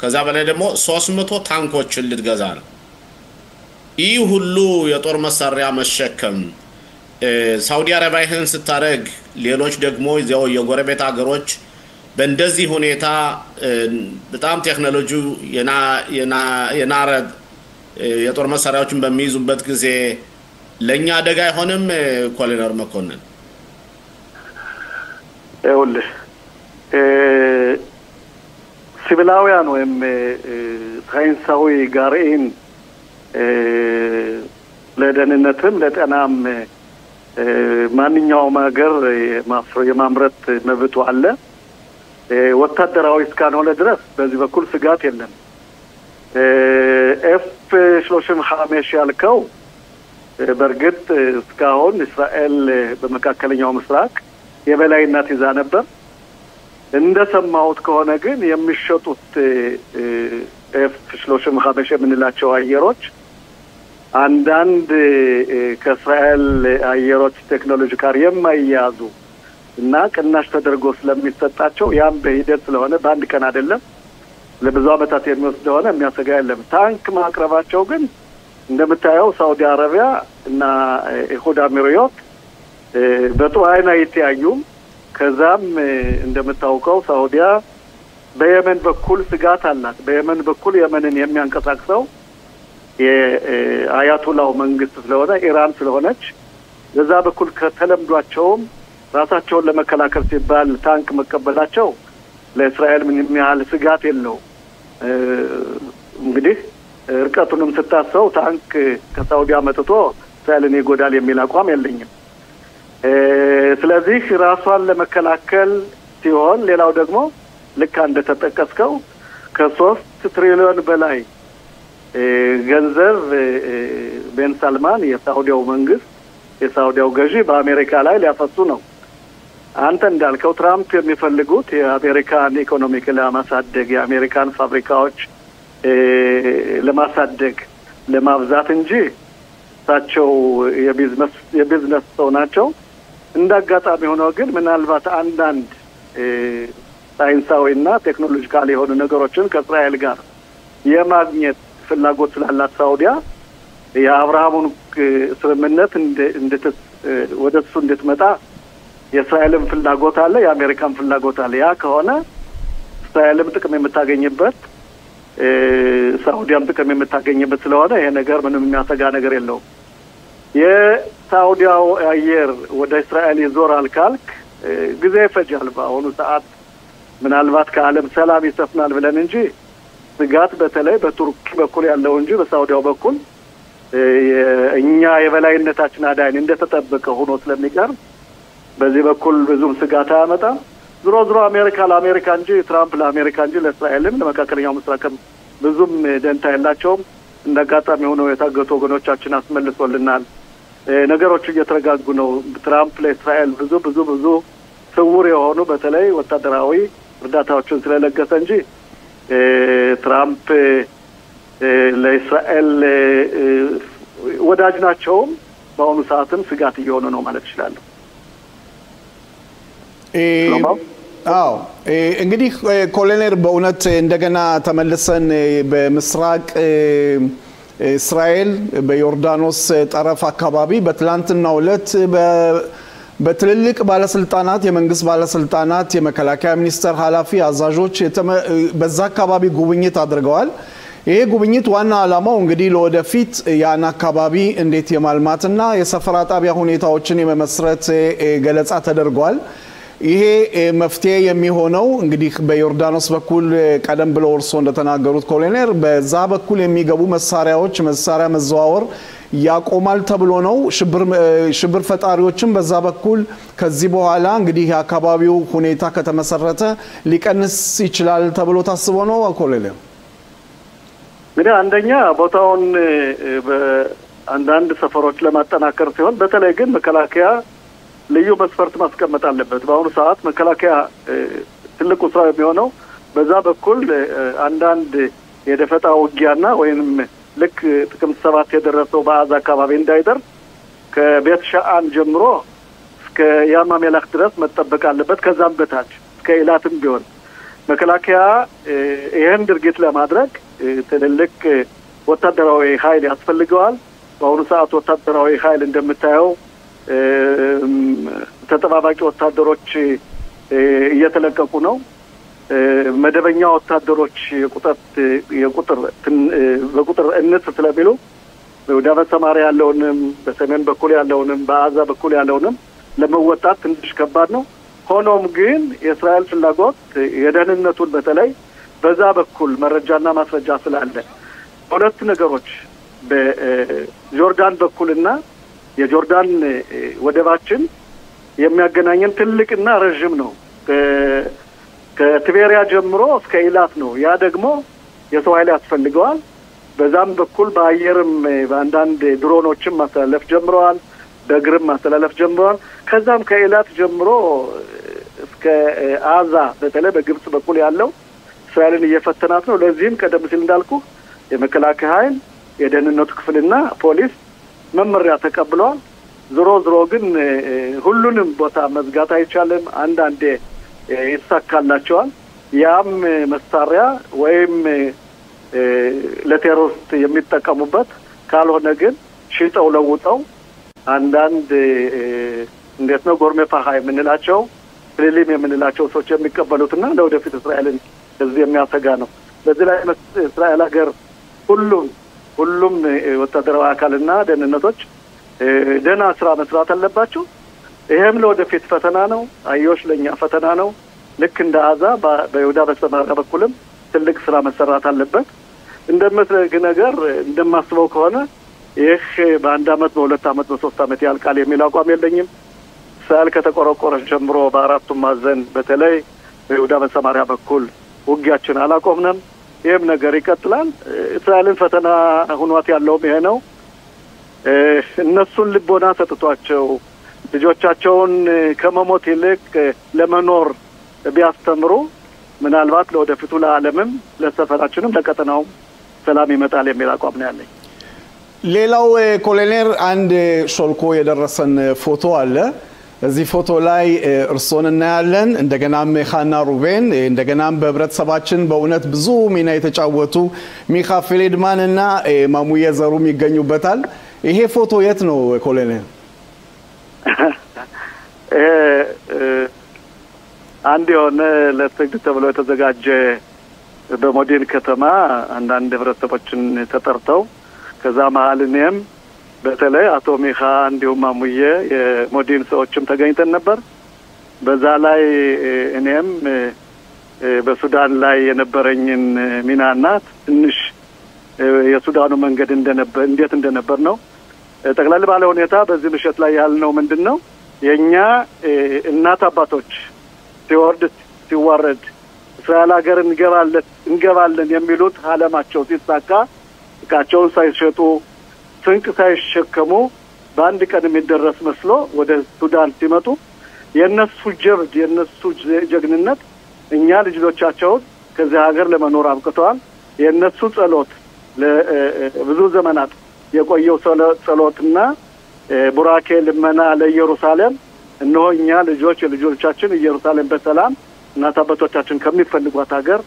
ከዛ በላይ ደግሞ 300 ታንኮችን ልትገዛ ነው። ይህ ሁሉ የጦር መሳሪያ መሸከም ሳውዲ አረቢያ ይህን ስታደርግ ሌሎች ደግሞ እዚያው የጎረቤት ሀገሮች በእንደዚህ ሁኔታ በጣም ቴክኖሎጂው የናረ የጦር መሳሪያዎችን በሚይዙበት ጊዜ ለኛ አደጋ አይሆንም? ኮሎኔል መኮንን ይኸውልህ ሲቪላውያን ወይም ሳይንሳዊ ጋርኢን ለደህንነትም ለጤናም ማንኛውም ሀገር የማምረት መብቱ አለ። ወታደራዊ እስካልሆነ ድረስ በዚህ በኩል ስጋት የለም። F-35 ያልከው በእርግጥ እስካሁን እስራኤል በመካከለኛው ምስራቅ የበላይነት ይዛ ነበር። እንደሰማሁት ከሆነ ግን የሚሸጡት F-35 የምንላቸው አየሮች አንዳንድ ከእስራኤል አየሮች ቴክኖሎጂ ጋር የማይያዙ እና ቅናሽ ተደርጎ ስለሚሰጣቸው ያም በሂደት ስለሆነ በአንድ ቀን አይደለም ለብዙ ዓመታት የሚወስድ ሆነ የሚያሰጋ የለም። ታንክ ማቅረባቸው ግን እንደምታየው ሳውዲ አረቢያ እና ኢሁድ አሚሪዮት በጥሩ አይን አይተያዩም። ከዛም እንደምታውቀው ሳውዲያ በየመን በኩል ስጋት አላት። በየመን በኩል የመንን የሚያንቀሳቅሰው የአያቶላው መንግስት ስለሆነ ኢራን ስለሆነች በዛ በኩል ከተለምዷቸውም ራሳቸውን ለመከላከል ሲባል ታንክ መቀበላቸው ለእስራኤል ምንም ያህል ስጋት የለው። እንግዲህ ርቀቱንም ስታሰው ታንክ ከሳውዲ አመጥቶ እስራኤልን ይጎዳል የሚል አቋም የለኝም። ስለዚህ ራሷን ለመከላከል ሲሆን ሌላው ደግሞ ልክ እንደተጠቀስከው ከ3 ትሪሊዮን በላይ ገንዘብ ቤን ሳልማን የሳውዲው መንግስት የሳውዲው ገዢ በአሜሪካ ላይ ሊያፈሱ ነው። አንተ እንዳልከው ትራምፕ የሚፈልጉት የአሜሪካን ኢኮኖሚክ ለማሳደግ የአሜሪካን ፋብሪካዎች ለማሳደግ ለማብዛት እንጂ እሳቸው የቢዝነስ ሰው ናቸው። እንዳጋጣሚ ሆኖ ግን ምናልባት አንዳንድ ሳይንሳዊና ቴክኖሎጂካል የሆኑ ነገሮችን ከእስራኤል ጋር የማግኘት ፍላጎት ስላላት ሳውዲያ የአብርሃሙን ስምምነት ወደ እሱ እንድትመጣ የእስራኤልም ፍላጎት አለ፣ የአሜሪካን ፍላጎት አለ። ያ ከሆነ እስራኤልም ጥቅም የምታገኝበት ሳውዲያም ጥቅም የምታገኝበት ስለሆነ ይሄ ነገር ምንም የሚያሰጋ ነገር የለውም። የሳውዲያው አየር ወደ እስራኤል ይዞራል ካልክ ጊዜ ይፈጃል። በአሁኑ ሰዓት ምናልባት ከዓለም ሰላም ይሰፍናል ብለን እንጂ ስጋት በተለይ በቱርክ በኩል ያለው እንጂ በሳውዲያው በኩል እኛ የበላይነታችን አዳኝ እንደተጠበቀ ሆኖ ስለሚቀር በዚህ በኩል ብዙም ስጋት አያመጣም። ዝሮ አሜሪካ ለአሜሪካ እንጂ ትራምፕ ለአሜሪካ እንጂ ለእስራኤልም ለመካከለኛው ምስራቅም ብዙም ደንታ የላቸውም። እንደጋጣሚ ሆነው የታገቱ ወገኖቻችን አስመልሶልናል። ነገሮች እየተረጋጉ ነው። ትራምፕ ለእስራኤል ብዙ ስውር የሆኑ በተለይ ወታደራዊ እርዳታዎችን ስለለገሰ እንጂ ትራምፕ ለእስራኤል ወዳጅ ናቸውም። በአሁኑ ሰዓትም ስጋት እየሆኑ ነው ማለት ይችላል። እንግዲህ ኮሎኔል በእውነት እንደገና ተመልሰን በምስራቅ እስራኤል በዮርዳኖስ ጠረፍ አካባቢ በትላንትናው ዕለት በትልልቅ ባለስልጣናት የመንግስት ባለስልጣናት የመከላከያ ሚኒስቴር ኃላፊ አዛዦች በዛ አካባቢ ጉብኝት አድርገዋል። ይሄ ጉብኝት ዋና ዓላማው እንግዲህ ለወደፊት ያን አካባቢ እንዴት የማልማትና የሰፈራ ጣቢያ ሁኔታዎችን የመመስረት ገለጻ ተደርጓል። ይሄ መፍትሄ የሚሆነው እንግዲህ በዮርዳኖስ በኩል ቀደም ብለው እርሶ እንደተናገሩት ኮሎኔል በዛ በኩል የሚገቡ መሳሪያ መዘዋወር ያቆማል ተብሎ ነው። ሽብር ፈጣሪዎችም በዛ በኩል ከዚህ በኋላ እንግዲህ የአካባቢው ሁኔታ ከተመሰረተ ሊቀንስ ይችላል ተብሎ ታስቦ ነው ኮሎኔል። እንግዲህ አንደኛ ቦታውን በአንዳንድ ሰፈሮች ለማጠናከር ሲሆን በተለይ ግን መከላከያ ልዩ መስፈርት ማስቀመጥ አለበት። በአሁኑ ሰዓት መከላከያ ትልቁ ስራ የሚሆነው በዛ በኩል አንዳንድ የደፈጣ ውጊያና ወይንም ልክ ጥቅምት 7 የደረሰው በአዛ አካባቢ እንዳይደርስ ከቤት ሻአን ጀምሮ እስከ ያማሜላክ ድረስ መጠበቅ አለበት። ከዛም በታች እስከ ኢላትም ቢሆን መከላከያ ይሄን ድርጊት ለማድረግ ትልልቅ ወታደራዊ ኃይል ያስፈልገዋል። በአሁኑ ሰዓት ወታደራዊ ኃይል እንደምታየው ተጠባባቂ ወታደሮች እየተለቀቁ ነው። መደበኛ ወታደሮች በቁጥር እንስ ስለሚሉ ወደ ሰማሪያ ያለውንም በሰሜን በኩል ያለውንም በአዛ በኩል ያለውንም ለመወጣት ትንሽ ከባድ ነው። ሆኖም ግን የእስራኤል ፍላጎት የደህንነቱን በተለይ በዛ በኩል መረጃና ማስረጃ ስላለ ሁለት ነገሮች በጆርዳን በኩልና የጆርዳን ወደባችን የሚያገናኘን ትልቅና ረጅም ነው። ከቲቤሪያ ጀምሮ እስከ ኢላት ነው። ያ ደግሞ የሰው ኃይል ያስፈልገዋል። በዛም በኩል በአየርም በአንዳንድ ድሮኖችም ማስተላለፍ ጀምረዋል፣ በእግርም ማስተላለፍ ጀምረዋል። ከዛም ከኢላት ጀምሮ እስከ አዛ በተለይ በግብጽ በኩል ያለው እስራኤልን እየፈተናት ነው። ለዚህም ቀደም ሲል እንዳልኩ የመከላከያ ኃይል የደህንነቱ ክፍልና ፖሊስ መመሪያ ተቀብለዋል። ዞሮ ግን ሁሉንም ቦታ መዝጋት አይቻልም። አንዳንዴ ይሳካላቸዋል። ያም መሳሪያ ወይም ለቴሮሪስት የሚጠቀሙበት ካልሆነ ግን ሽጠው ለውጠው አንዳንድ እንዴት ነው ጎርሜ ፋሃ የምንላቸው ፍሊም የምንላቸው ሰዎች የሚቀበሉትና ለወደፊት እስራኤልን እዚህ የሚያሰጋ ነው። በዚህ ላይ እስራኤል ሀገር ሁሉም ወታደራዊ አካልና ደህንነቶች ደህና ስራ መስራት አለባቸው። ይሄም ለወደፊት ፈተና ነው። አዮሽ ለኛ ፈተና ነው። ልክ እንደ አዛ በይሁዳ በሰማርያ በኩልም ትልቅ ስራ መሰራት አለበት። እንደምትነግ ነገር እንደማስበው ከሆነ ይህ በአንድ አመት በሁለት አመት በሶስት አመት ያልቃል የሚል አቋም የለኝም። እስራኤል ከተቆረቆረች ጀምሮ በአራቱም ማዕዘን በተለይ በይሁዳ በሰማርያ በኩል ውጊያችን አላቆምንም። ይህም ነገር ይቀጥላል። እስራኤልን ፈተና ሁኗት ያለውም ይሄ ነው። እነሱን ልቦና ሰጥቷቸው ልጆቻቸውን ከመሞት ይልቅ ለመኖር ቢያስተምሩ ምናልባት ለወደፊቱ ለዓለምም ለሰፈራችንም ለቀጠናውም ሰላም ይመጣል የሚል አቋም ነው ያለኝ። ሌላው ኮሎኔል አንድ ሾልኮ የደረሰን ፎቶ አለ። እዚህ ፎቶ ላይ እርሶን እናያለን። እንደገናም ኻና ሩቤን እንደገናም በህብረተሰባችን በእውነት ብዙ ሚና የተጫወቱ ሚካ ፌሌድማን እና ማሙዬ ዘሩም ይገኙበታል። ይሄ ፎቶ የት ነው ኮሎኔል? አንድ የሆነ ለትግል ተብሎ የተዘጋጀ በሞዴል ከተማ አንዳንድ ህብረተሰቦችን ተጠርተው ከዛ መሀል እኔም በተለይ አቶ ሚካ እንዲሁም ማሙዬ የሞዴል ሰዎችም ተገኝተን ነበር። በዛ ላይ እኔም በሱዳን ላይ የነበረኝን ሚናና ትንሽ የሱዳኑ መንገድ እንዴት እንደነበር ነው ጠቅላላ ባለ ሁኔታ በዚህ ምሽት ላይ ያልነው ምንድነው የኛ እናት አባቶች ሲዋረድ እስራኤል ሀገር እንገባለን የሚሉት ዓላማቸው ሲሳካ እቃቸውን ሳይሸጡ ስንቅ ሳይሸከሙ በአንድ ቀን የሚደረስ መስሎ ወደ ሱዳን ሲመጡ የነሱ ጀብድ የነሱ ጀግንነት እኛ ልጆቻቸውን ከዚህ ሀገር ለመኖር አብቅተዋል። የነሱ ጸሎት ለብዙ ዘመናት የቆየው ጸሎትና ቡራኬ ልመና ለኢየሩሳሌም እነሆ እኛ ልጆቻችን ኢየሩሳሌም በሰላም እናት አባቶቻችን ከሚፈልጓት ሀገር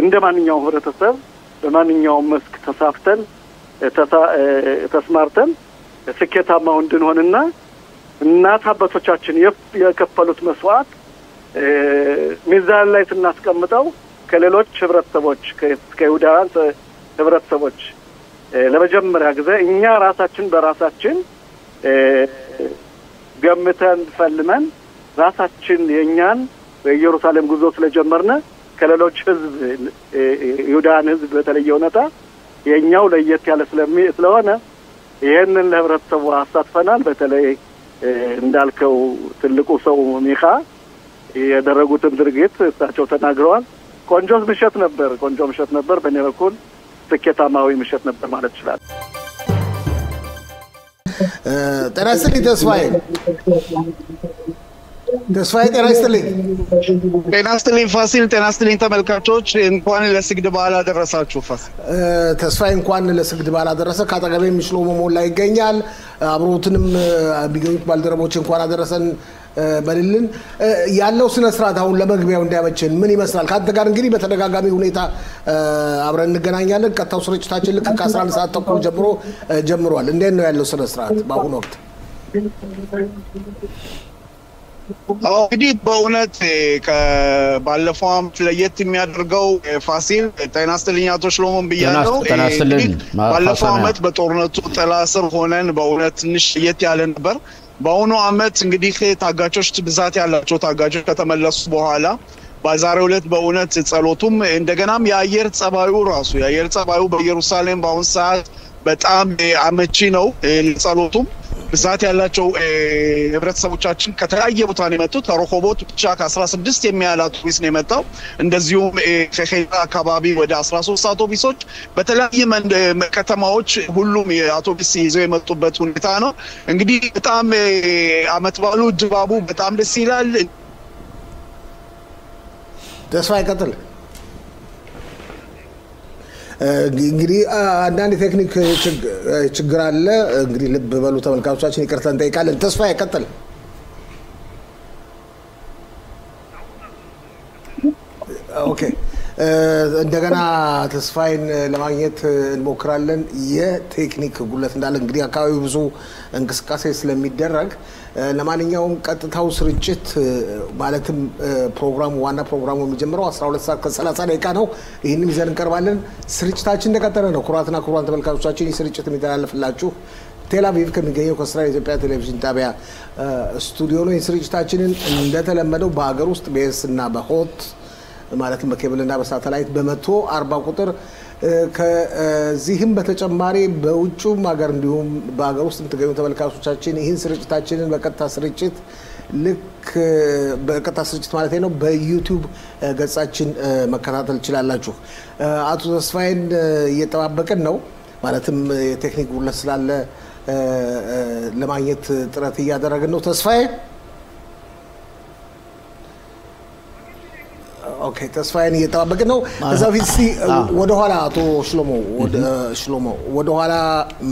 እንደማንኛውም ህብረተሰብ በማንኛውም መስክ ተሳፍተን ተስማርተን ስኬታማ እንድንሆንና እናት አባቶቻችን የከፈሉት መስዋዕት ሚዛን ላይ ስናስቀምጠው ከሌሎች ህብረተሰቦች ከይሁዳውያን ህብረተሰቦች ለመጀመሪያ ጊዜ እኛ ራሳችን በራሳችን ገምተን ፈልመን ራሳችን የኛን በኢየሩሳሌም ጉዞ ስለጀመርነ ከሌሎች ህዝብ ይሁዳን ህዝብ በተለየ ሁኔታ የኛው ለየት ያለ ስለሆነ ይሄንን ለህብረተሰቡ አሳትፈናል። በተለይ እንዳልከው ትልቁ ሰው ሚካ ያደረጉትን ድርጊት እሳቸው ተናግረዋል። ቆንጆ ምሽት ነበር። በእኔ በኩል ስኬታማዊ ምሽት ነበር ማለት ይችላል። ጤና ይስጥልኝ ተስፋዬ ጤና ይስጥልኝ ፋሲል። ጤና ይስጥልኝ ተመልካቾች። እንኳን ለስግድ በዓል አደረሳችሁ። ፋሲል ተስፋዬ እንኳን ለስግድ በዓል አደረሰ። ካጠገቤ የሚችለው መሞላ ይገኛል። አብሮትንም ቢገኙት ባልደረቦች እንኳን አደረሰን በልልን። ያለው ስነ ስርዓት አሁን ለመግቢያው እንዲያመችን ምን ይመስላል? ካንተ ጋር እንግዲህ በተደጋጋሚ ሁኔታ አብረን እንገናኛለን። ቀጣው ስርጭታችን ልክ ከ11 ሰዓት ተኩል ጀምሯል። እንዴት ነው ያለው ስነ ስርዓት በአሁኑ ወቅት? እንግዲህ በእውነት ከባለፈው ዓመት ለየት የሚያደርገው ፋሲል ጤና ይስጥልኝ አቶ ሽሎሞን ብያለሁ። ባለፈው ዓመት በጦርነቱ ጥላ ስር ሆነን በእውነት ትንሽ ለየት ያለ ነበር። በአሁኑ ዓመት እንግዲህ ታጋቾች ብዛት ያላቸው ታጋቾች ከተመለሱ በኋላ በዛሬው ዕለት በእውነት ጸሎቱም እንደገናም የአየር ጸባዩ በኢየሩሳሌም በአሁን ሰዓት በጣም አመቺ ነው። ጸሎቱም ብዛት ያላቸው ህብረተሰቦቻችን ከተለያየ ቦታ ነው የመጡት። ከሮኮቦት ብቻ ከ16 የሚያህል አውቶቡስ ነው የመጣው። እንደዚሁም ከኸይራ አካባቢ ወደ 13 አውቶቡሶች በተለያየ ከተማዎች ሁሉም የአውቶቡስ ይዘው የመጡበት ሁኔታ ነው። እንግዲህ በጣም አመት ባሉ ድባቡ በጣም ደስ ይላል። ተስፋ ይቀጥል። እንግዲህ አንዳንድ ቴክኒክ ችግር አለ። እንግዲህ ልብ በሉ ተመልካቾቻችን፣ ይቅርታ እንጠይቃለን። ተስፋ ይቀጥል። ኦኬ፣ እንደገና ተስፋዬን ለማግኘት እንሞክራለን። የቴክኒክ ጉድለት እንዳለ እንግዲህ አካባቢው ብዙ እንቅስቃሴ ስለሚደረግ ለማንኛውም ቀጥታው ስርጭት ማለትም ዋና ፕሮግራሙ የሚጀምረው 12 ሰዓት ከ30 ደቂቃ ነው። ይህንን ይዘን እንቀርባለን። ስርጭታችን እንደቀጠለ ነው። ክቡራትና ክቡራን ተመልካቾቻችን፣ ይህ ስርጭት የሚተላለፍላችሁ ቴል አቪቭ ከሚገኘው ከእስራኤል የኢትዮጵያ ቴሌቪዥን ጣቢያ ስቱዲዮ ነው። ይህ ስርጭታችንን እንደተለመደው በሀገር ውስጥ በኤስ እና በሆት ማለትም በኬብልና በሳተላይት በ140 ቁጥር ከዚህም በተጨማሪ በውጭም ሀገር እንዲሁም በሀገር ውስጥ የምትገኙ ተመልካቾቻችን ይህን ስርጭታችንን በቀጥታ ስርጭት ማለት ነው በዩቲዩብ ገጻችን መከታተል ትችላላችሁ። አቶ ተስፋዬን እየጠባበቅን ነው። ማለትም የቴክኒክ ጉድለት ስላለ ለማግኘት ጥረት እያደረግን ነው። ተስፋዬ ኦኬ፣ ተስፋዬን እየጠባበቅን ነው። ከዛ በፊት እስቲ ወደ ኋላ አቶ ሽሎሞ ወደ ኋላ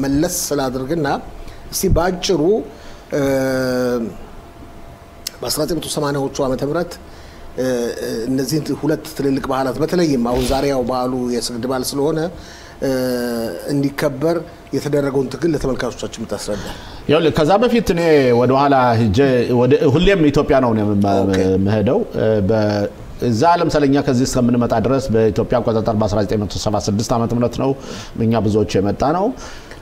መለስ ስላድርግና እስቲ ባጭሩ በ1980ዎቹ ዓመተ ምህረት እነዚህ ሁለት ትልልቅ በዓላት በተለይም አሁን ዛሬ ያው በዓሉ የስግድ በዓል ስለሆነ እንዲከበር የተደረገውን ትግል ለተመልካቾቻችን የምታስረዳ። ያው ከዛ በፊት እኔ ወደ ኋላ ሁሌም ኢትዮጵያ ነው የምሄደው። እዛ ለምሳሌ እኛ ከዚህ እስከምንመጣ ድረስ በኢትዮጵያ አቆጣጠር በ1976 ዓመተ ምህረት ነው እኛ ብዙዎች የመጣ ነው።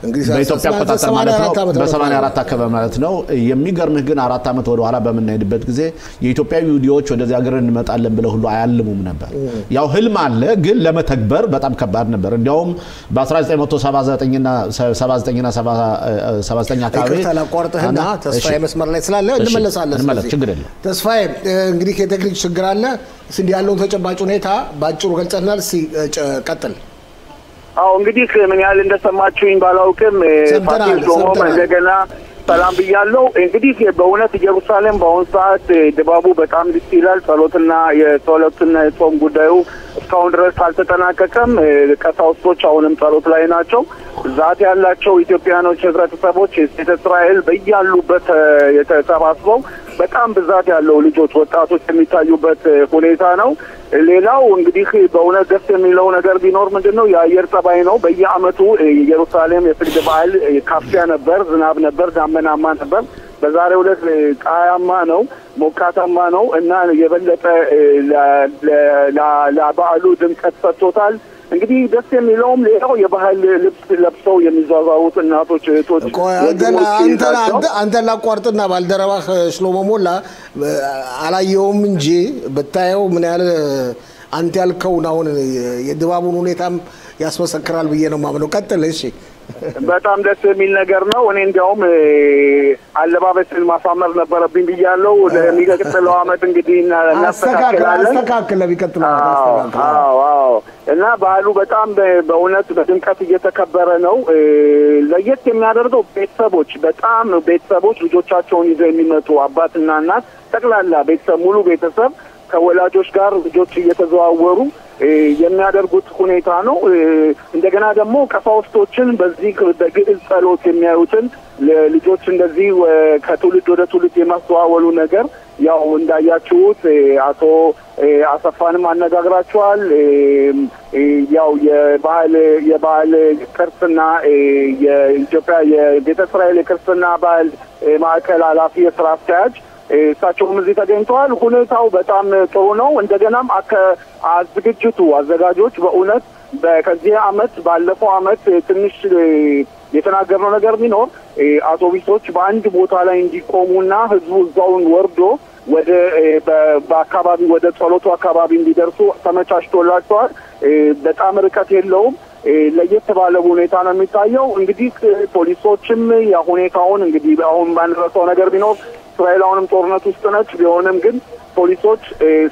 እንግዲህ በኢትዮጵያ አቆጣጠር ማለት ነው በ84 አካባቢ ማለት ነው። የሚገርምህ ግን 4 ዓመት ወደ ኋላ በመናይበት ጊዜ የኢትዮጵያ ይሁዲዎች ወደዚህ ሀገር እንመጣለን ብለው ሁሉ አያልሙም ነበር። ያው ህልም አለ ግን ለመተግበር በጣም ከባድ ነበር። እንዲያውም በ1979 እና 79 አካባቢ ተላቋርጠህና ተስፋዬ መስመር ላይ ስላለ እንመለሳለን። ችግር የለም። ተስፋዬ እንግዲህ የቴክኒክ ችግር አለ። እንዲህ ያለውን ተጨባጭ ሁኔታ ባጭሩ ገልጸናል። ቀጥል። እንግዲህ ምን ያህል እንደሰማችሁኝ ባላውቅም ፋሲል ዶሞም እንደገና ሰላም ብያለሁ። እንግዲህ በእውነት ኢየሩሳሌም በአሁኑ ሰዓት ድባቡ በጣም ደስ ይላል። ጸሎትና የጾም ጉዳዩ እስካሁን ድረስ አልተጠናቀቀም። ቀሳውስቶች አሁንም ጸሎት ላይ ናቸው። ብዛት ያላቸው ኢትዮጵያኖች ህብረተሰቦች እስራኤል በያሉበት የተሰባስበው በጣም ብዛት ያለው ልጆች ወጣቶች የሚታዩበት ሁኔታ ነው። ሌላው እንግዲህ በእውነት ደስ የሚለው ነገር ቢኖር ምንድነው የአየር ጸባይ ነው። በየአመቱ ኢየሩሳሌም የስግድ በዓል ካፊያ ነበር፣ ዝናብ ነበር፣ ዳመናማ ነበር። በዛሬው ዕለት ፀሐያማ ነው፣ ሞቃታማ ነው እና የበለጠ ለበዓሉ ድምቀት ሰጥቶታል። እንግዲህ ደስ የሚለውም ሌላው የባህል ልብስ ለብሰው የሚዟዟሩት እናቶች እህቶች አንተ ላቋርጥና ባልደረባህ ሽሎሞ ሞላ አላየውም እንጂ ብታየው ምን ያህል አንተ ያልከውን አሁን የድባቡን ሁኔታም ያስመሰክራል ብዬ ነው ማምነው። ቀጥል። እሺ፣ በጣም ደስ የሚል ነገር ነው። እኔ እንዲያውም አለባበስን ማሳመር ነበረብኝ ብያለሁ። ለሚቀጥለው አመት እንግዲህ እናስተካክላለን። ለሚቀጥለው እና በዓሉ በጣም በእውነት በድምቀት እየተከበረ ነው። ለየት የሚያደርገው ቤተሰቦች ልጆቻቸውን ይዘው የሚመጡ አባትና እናት ጠቅላላ ቤተሰብ ሙሉ ቤተሰብ ከወላጆች ጋር ልጆች እየተዘዋወሩ የሚያደርጉት ሁኔታ ነው። እንደገና ደግሞ ቀሳውስቶችን በዚህ በግዕዝ ጸሎት የሚያዩትን ልጆች እንደዚህ ከትውልድ ወደ ትውልድ የማስተዋወሉ ነገር ያው እንዳያችሁት አቶ አሰፋንም አነጋግራቸዋል። ያው የባህል ቅርስና የኢትዮጵያ የቤተ እስራኤል የቅርስና ባህል ማዕከል ኃላፊ የስራ አስኪያጅ እሳቸውም እዚህ ተገኝተዋል። ሁኔታው በጣም ጥሩ ነው። እንደገናም ዝግጅቱ አዘጋጆች በእውነት ከዚህ አመት ባለፈው አመት ትንሽ የተናገርነው ነገር ቢኖር አውቶቡሶች በአንድ ቦታ ላይ እንዲቆሙና ህዝቡ እዛውን ወርዶ ወደ በአካባቢ ወደ ጸሎቱ አካባቢ እንዲደርሱ ተመቻችቶላቸዋል። በጣም ርቀት የለውም። ለየት ባለ ሁኔታ ነው የሚታየው። እንግዲህ ፖሊሶችም የሁኔታውን እንግዲህ አሁን ባንረሳው ነገር ቢኖር እስራኤል አሁንም ጦርነት ውስጥ ነች። ቢሆንም ግን ፖሊሶች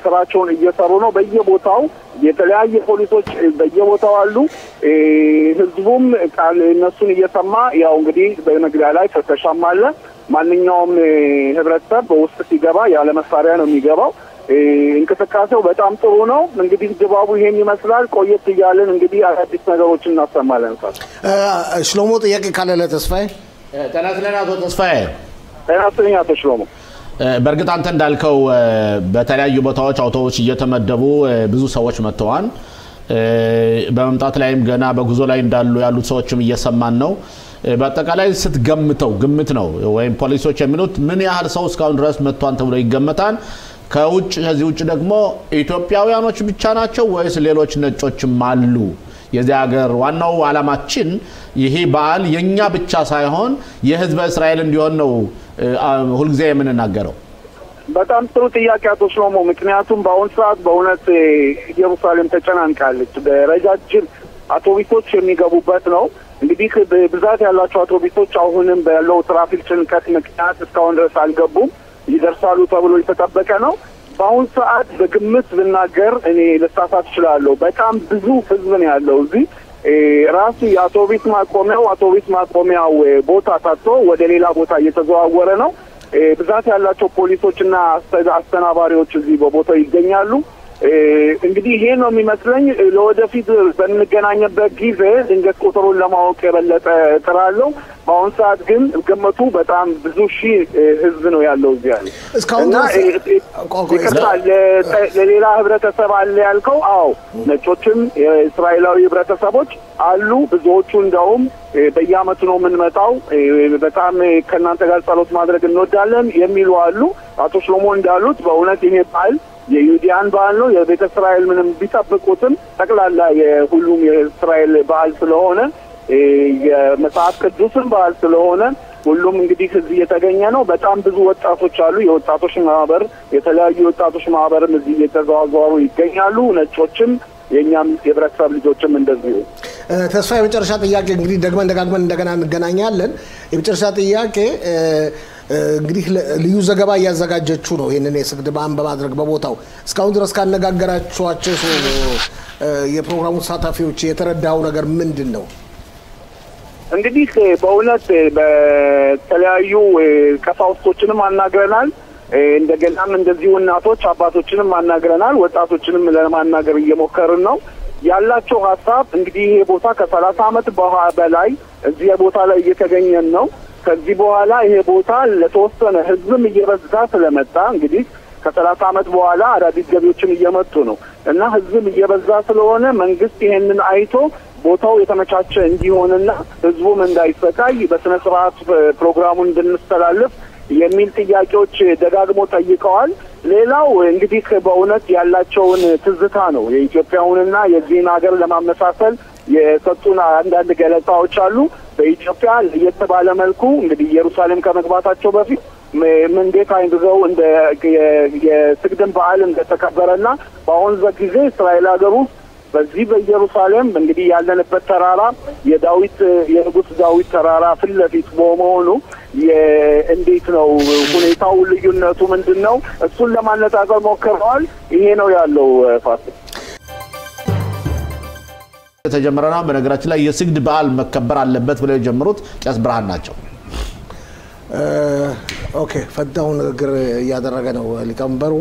ስራቸውን እየሰሩ ነው። በየቦታው የተለያየ ፖሊሶች በየቦታው አሉ። ህዝቡም እነሱን እየሰማ ያው እንግዲህ በመግቢያ ላይ ፍተሻም አለ። ማንኛውም ህብረተሰብ በውስጥ ሲገባ ያለ መሳሪያ ነው የሚገባው። እንቅስቃሴው በጣም ጥሩ ነው። እንግዲህ ድባቡ ይሄን ይመስላል። ቆየት እያለን እንግዲህ አዳዲስ ነገሮችን እናሰማለን። ሽሎሞ ጥያቄ ካለ ለተስፋዬ ተናስለና አቶ ተስፋዬ ተናስለኛ አቶ ሽሎሞ በእርግጥ አንተ እንዳልከው በተለያዩ ቦታዎች አውቶቡስ እየተመደቡ ብዙ ሰዎች መጥተዋል። በመምጣት ላይም ገና በጉዞ ላይ እንዳሉ ያሉት ሰዎችም እየሰማን ነው። በአጠቃላይ ስትገምተው ግምት ነው ወይም ፖሊሶች የሚሉት ምን ያህል ሰው እስካሁን ድረስ መጥቷን ተብሎ ይገመታል? ከውጭ ከዚህ ውጭ ደግሞ ኢትዮጵያውያኖች ብቻ ናቸው ወይስ ሌሎች ነጮችም አሉ? የዚህ ሀገር ዋናው ዓላማችን ይሄ በዓል የኛ ብቻ ሳይሆን የህዝበ እስራኤል እንዲሆን ነው ሁልጊዜ የምንናገረው። በጣም ጥሩ ጥያቄ አቶ ሽሎሞ። ምክንያቱም በአሁን ሰዓት በእውነት ኢየሩሳሌም ተጨናንቃለች። በረጃጅም አውቶቡሶች የሚገቡበት ነው። እንግዲህ ብዛት ያላቸው አውቶቡሶች አሁንም ባለው ትራፊክ ጭንቀት ምክንያት እስካሁን ድረስ አልገቡም። ይደርሳሉ ተብሎ የተጠበቀ ነው። በአሁን ሰዓት በግምት ብናገር እኔ ልሳሳት እችላለሁ። በጣም ብዙ ህዝብ ነው ያለው እዚህ። ራሱ የአውቶቡስ ማቆሚያው ቦታ ታጥቶ ወደ ሌላ ቦታ እየተዘዋወረ ነው። ብዛት ያላቸው ፖሊሶችና አስተናባሪዎች እዚህ በቦታው ይገኛሉ። እንግዲህ ይሄ ነው የሚመስለኝ። ለወደፊት በሚገናኝበት ጊዜ ድንገት ቁጥሩን ለማወቅ የበለጠ እጥራለሁ። በአሁን ሰዓት ግን ገመቱ በጣም ብዙ ሺህ ህዝብ ነው ያለው እዚህ ያለ። እስካሁን ለሌላ ህብረተሰብ አለ ያልከው? አዎ ነጮችም የእስራኤላዊ ህብረተሰቦች አሉ። ብዙዎቹ እንደውም በየአመቱ ነው የምንመጣው፣ በጣም ከእናንተ ጋር ጸሎት ማድረግ እንወዳለን የሚሉ አሉ። አቶ ሽሎሞ እንዳሉት በእውነት ይሄ በዓል የይሁዲያን በዓል ነው። የቤተ እስራኤል ምንም ቢጠብቁትም ጠቅላላ የሁሉም የእስራኤል በዓል ስለሆነ የመጽሐፍ ቅዱስን በዓል ስለሆነ ሁሉም እንግዲህ እዚህ የተገኘ ነው። በጣም ብዙ ወጣቶች አሉ። የወጣቶች ማህበር የተለያዩ ወጣቶች ማህበርም እዚህ እየተዘዋወሩ ይገኛሉ። ነጮችም የኛም የህብረተሰብ ልጆችም እንደዚሁ። ተስፋ የመጨረሻ ጥያቄ እንግዲህ ደጋግመን እንደገና እንገናኛለን። የመጨረሻ ጥያቄ እንግዲህ ልዩ ዘገባ እያዘጋጀችው ነው ይሄንን የስግድ በዓል በማድረግ በቦታው እስካሁን ድረስ ካነጋገራችኋቸው የፕሮግራሙ ተሳታፊዎች የተረዳው ነገር ምንድን ነው? እንግዲህ በእውነት በተለያዩ ቀሳውስቶችንም አናግረናል። እንደገናም እንደዚሁ እናቶች አባቶችንም አናግረናል። ወጣቶችንም ለማናገር እየሞከርን ነው። ያላቸው ሀሳብ እንግዲህ ይሄ ቦታ ከ30 አመት በላይ እዚህ ቦታ ላይ እየተገኘን ነው። ከዚህ በኋላ ይሄ ቦታ ለተወሰነ ህዝብም እየበዛ ስለመጣ እንግዲህ ከ30 አመት በኋላ አዳዲስ ገቢዎችም እየመጡ ነው እና ህዝብም እየበዛ ስለሆነ መንግስት ይሄንን አይቶ ቦታው የተመቻቸ እንዲሆንና ህዝቡም እንዳይሰቃይ በስነ ስርዓት ፕሮግራሙን እንድንስተላልፍ የሚል ጥያቄዎች ደጋግሞ ጠይቀዋል። ሌላው እንግዲህ በእውነት ያላቸውን ትዝታ ነው የኢትዮጵያውንና የዚህን ሀገር ለማመሳሰል የሰጡን አንዳንድ ገለጻዎች አሉ። በኢትዮጵያ ለየት ባለ መልኩ እንግዲህ ኢየሩሳሌም ከመግባታቸው በፊት እንዴት አይንዘው እንደ የስግድን በዓል እንደተከበረና በአሁን ጊዜ እስራኤል ሀገር ውስጥ በዚህ በኢየሩሳሌም እንግዲህ ያለንበት ተራራ የንጉስ ዳዊት ተራራ ፊት ለፊት በመሆኑ እንዴት ነው ሁኔታው፣ ልዩነቱ ምንድነው? እሱን ለማነጻጸር ሞክረዋል። ይሄ ነው ያለው ፋሲል። ተጀመረና በነገራችን ላይ የስግድ በዓል መከበር አለበት ብለው የጀመሩት ቄስ ብርሃን ናቸው። ኦኬ ፈዳው ንግግር ያደረገ ነው ሊቀመንበሩ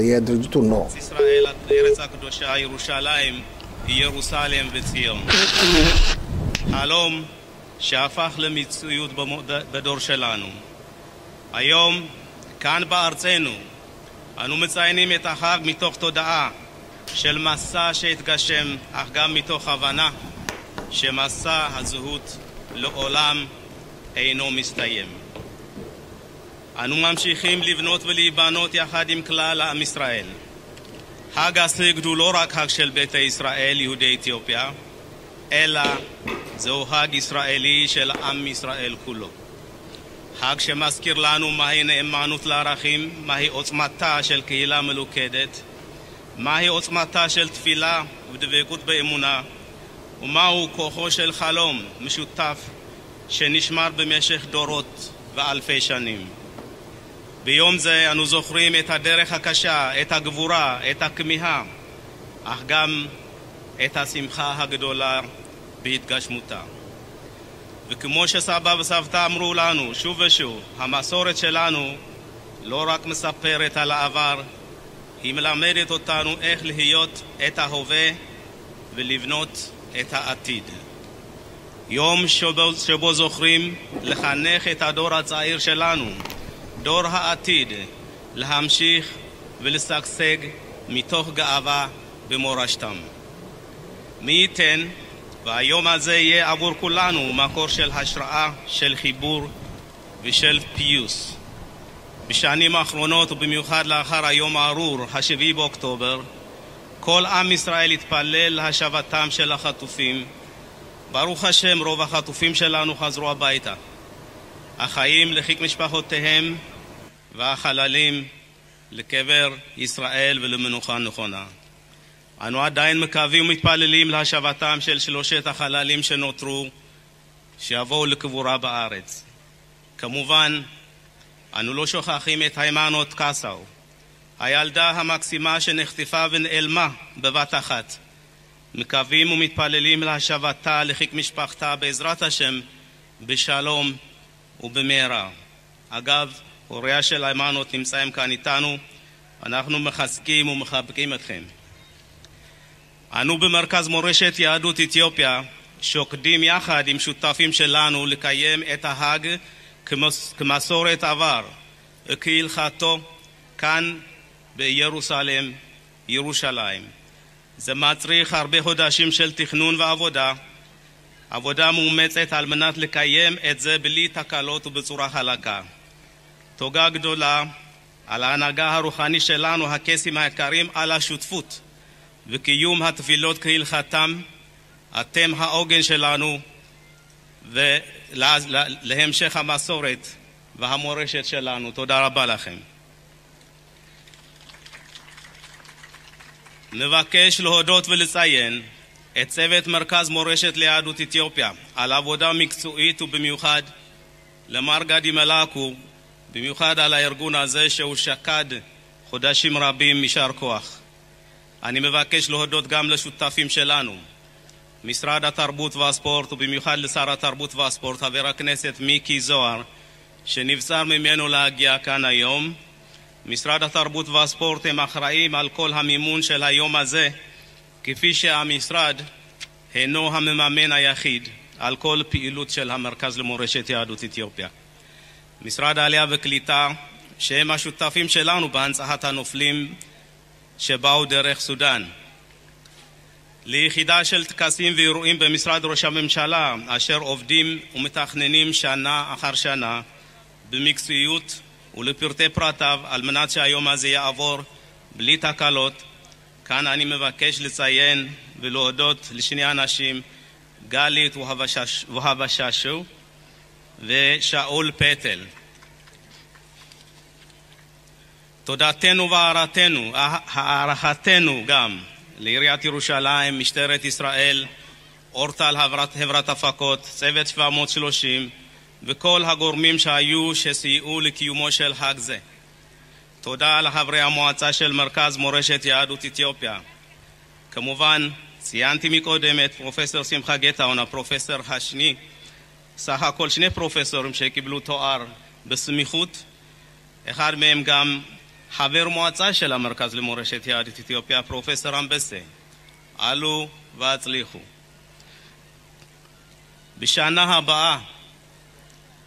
የድርጅቱ ነው ישראל ארץ הקדושה ירושלים ירוסלם וציון חלום שהפך למציאות בדור שלנו היום כאן בארצנו אנו מציינים את החג מתוך תודעה של מסע שהתגשם אך גם מתוך הבנה שמסע הזהות לעולם אינו מסתיים אנו ממשיכים לבנות ולהיבנות יחד עם כלל עם ישראל. חג הסגד הוא לא רק חג של ביתא ישראל, יהודי אתיופיה, אלא זהו חג ישראלי של עם ישראל כולו. חג שמזכיר לנו מהי נאמנות לערכים, מהי עוצמתה של קהילה מלוכדת, מהי עוצמתה של תפילה ודבקות באמונה, ומהו כוחו של חלום משותף שנשמר במשך דורות ואלפי שנים. ביום זה אנו זוכרים את הדרך הקשה, את הגבורה, את הכמיהה, אך גם את השמחה הגדולה בהתגשמותה. וכמו שסבא וסבתא אמרו לנו שוב ושוב, המסורת שלנו לא רק מספרת על העבר, היא מלמדת אותנו איך להיות את ההווה ולבנות את העתיד. יום שבו זוכרים לחנך את הדור הצעיר שלנו, דור העתיד, להמשיך ולשגשג מתוך גאווה במורשתם. מי ייתן והיום הזה יהיה עבור כולנו מקור של השראה, של חיבור ושל פיוס. בשנים האחרונות ובמיוחד לאחר היום הארור, ה-7 באוקטובר, כל עם ישראל התפלל להשבתם של החטופים. ברוך השם, רוב החטופים שלנו חזרו הביתה. החיים לחיק משפחותיהם והחללים לקבר ישראל ולמנוחה נכונה. אנו עדיין מקווים ומתפללים להשבתם של 3 החללים שנותרו שיבואו לקבורה בארץ. כמובן, אנו לא שוכחים את היימנוט קסאו, הילדה המקסימה שנחטפה ונעלמה בבת אחת. מקווים ומתפללים להשבתה לחיק משפחתה בעזרת השם בשלום ובמהרה. אגב, הוריה של היימנוט נמצאים כאן איתנו, אנחנו מחזקים ומחבקים אתכם. אנו במרכז מורשת יהדות אתיופיה שוקדים יחד עם שותפים שלנו לקיים את החג כמסורת עבר וכהלכתו כאן בירוסלם, ירושלים. זה מצריך הרבה חודשים של תכנון ועבודה, עבודה מאומצת על מנת לקיים את זה בלי תקלות ובצורה חלקה. תודה גדולה על ההנהגה הרוחני שלנו, הקייסים היקרים, על השותפות וקיום התפילות כהלכתם. אתם העוגן שלנו ולהמשך המסורת והמורשת שלנו. תודה רבה לכם. נבקש להודות ולציין את צוות מרכז מורשת ליהדות אתיופיה על עבודה מקצועית, ובמיוחד למר גדי מלאקו, במיוחד על הארגון הזה שהוא שקד חודשים רבים. יישר כוח. אני מבקש להודות גם לשותפים שלנו, משרד התרבות והספורט, ובמיוחד לשר התרבות והספורט חבר הכנסת מיקי זוהר שנבצר ממנו להגיע כאן היום. משרד התרבות והספורט הם אחראים על כל המימון של היום הזה, כפי שהמשרד הינו המממן היחיד על כל פעילות של המרכז למורשת יהדות אתיופיה. משרד העלייה וקליטה, שהם השותפים שלנו בהנצחת הנופלים שבאו דרך סודן. ליחידה של טקסים ואירועים במשרד ראש הממשלה, אשר עובדים ומתכננים שנה אחר שנה במקצועיות ולפרטי פרטיו על מנת שהיום הזה יעבור בלי תקלות. כאן אני מבקש לציין ולהודות לשני אנשים, גלית והבששו ושאול פטל. תודתנו והערכתנו גם לעיריית ירושלים, משטרת ישראל, אורטל חברת הפקות, צוות 730 וכל הגורמים שסייעו לקיומו של חג זה. תודה לחברי המועצה של מרכז מורשת יהדות אתיופיה. כמובן, ציינתי מקודם את פרופסור שמחה גטאון, הפרופסור השני, סך הכל 2 פרופסורים שקיבלו תואר בסמיכות אחד מהם גם חבר מועצה של המרכז למורשת יהדות אתיופיה פרופסור אמבסה עלו והצליחו בשנה הבאה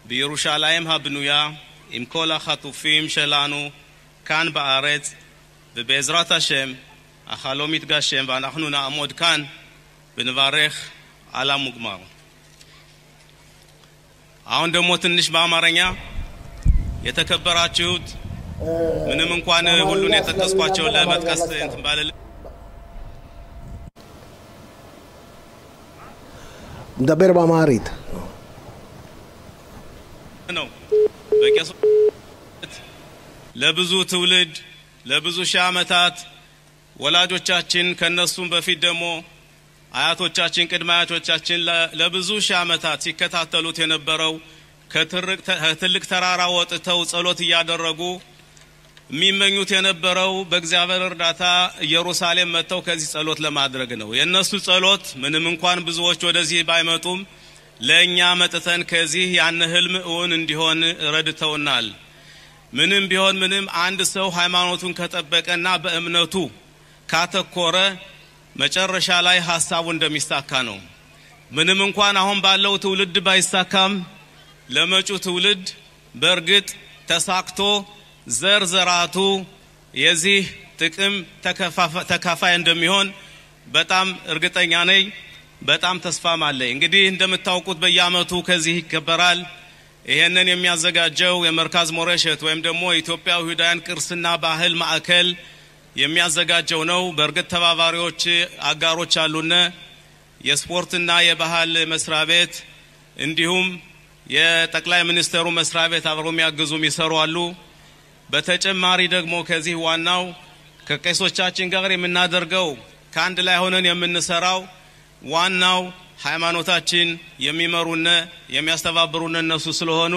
בירושלים הבנויה עם כל החטופים שלנו כאן בארץ ובעזרת השם החלום יתגשם ואנחנו נעמוד כאן ונברך על המוגמר አሁን ደግሞ ትንሽ በአማርኛ የተከበራችሁት ምንም እንኳን ሁሉን የተጠቀስኳቸው ለመጥቀስ እንትን ባለ מדבר באמהרית ነው በቀስ ለብዙ ትውልድ ለብዙ ሺህ ዓመታት ወላጆቻችን ከነሱም በፊት ደግሞ አያቶቻችን ቅድመ አያቶቻችን ለብዙ ሺህ ዓመታት ሲከታተሉት የነበረው ከትልቅ ተራራ ወጥተው ጸሎት ያደረጉ የሚመኙት የነበረው በእግዚአብሔር እርዳታ ኢየሩሳሌም መተው ከዚህ ጸሎት ለማድረግ ነው የነሱ ጸሎት ምንም እንኳን ብዙዎች ወደዚህ ባይመጡም ለኛ መጥተን ከዚህ ያን ህልም እውን እንዲሆን ረድተውናል ምንም ቢሆን ምንም አንድ ሰው ሃይማኖቱን ከጠበቀና በእምነቱ ካተኮረ መጨረሻ ላይ ሐሳቡ እንደሚሳካ ነው ምንም እንኳን አሁን ባለው ትውልድ ባይሳካም ለመጪው ትውልድ በርግጥ ተሳክቶ ዘርዘራቱ የዚህ ጥቅም ተካፋይ እንደሚሆን በጣም እርግጠኛ ነኝ በጣም ተስፋም አለኝ እንግዲህ እንደምታውቁት በየአመቱ ከዚህ ይከበራል ይሄንን የሚያዘጋጀው የመርካዝ ሞረሸት ወይም ደግሞ ኢትዮጵያው ይሁዳን ቅርስና ባህል ማዕከል የሚያዘጋጀው ነው በርግጥ ተባባሪዎች አጋሮች አሉና የስፖርትና የባህል መስሪያ ቤት እንዲሁም የጠቅላይ ሚኒስትሩ መስሪያ ቤት አብረው የሚያግዙም ይሰሩ አሉ በተጨማሪ ደግሞ ከዚህ ዋናው ከቄሶቻችን ጋር የምናደርገው ካንድ ላይ ሆነን የምንሰራው ዋናው ሃይማኖታችን የሚመሩና የሚያስተባብሩና እነሱ ስለሆኑ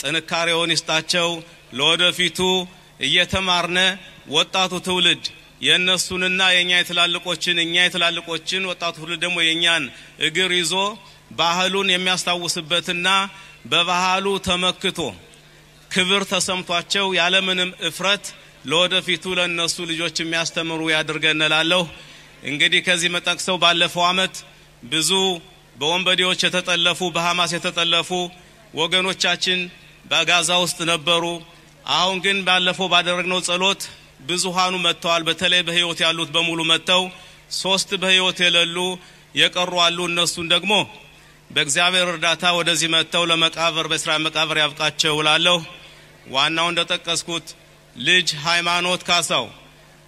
ጥንካሬውን ይስጣቸው ለወደፊቱ እየተማርነ ወጣቱ ትውልድ የነሱንና የኛ የተላልቆችን ወጣቱ ትውልድ ደግሞ የኛን እግር ይዞ ባህሉን የሚያስታውስበትና በባህሉ ተመክቶ ክብር ተሰምቷቸው ያለምንም እፍረት ለወደፊቱ ለነሱ ልጆች የሚያስተምሩ ያድርገናል እንግዲህ ከዚህ መጣቅሰው ባለፈው አመት ብዙ በወንበዴዎች የተጠለፉ በሐማስ የተጠለፉ ወገኖቻችን በጋዛ ውስጥ ነበሩ አሁን ግን ባለፈው ባደረግነው ጸሎት ብዙሃኑ መተዋል በተለይ በህይወት ያሉት በሙሉ መተው 3 በህይወት የሌሉ የቀሩ አሉ እነሱን ደግሞ በእግዚአብሔር እርዳታ ወደዚህ መተው ለመቃብር በእስራኤል መቃብር ያብቃቸው እላለሁ ዋናው እንደተጠቀስኩት ልጅ ሃይማኖት ካሳው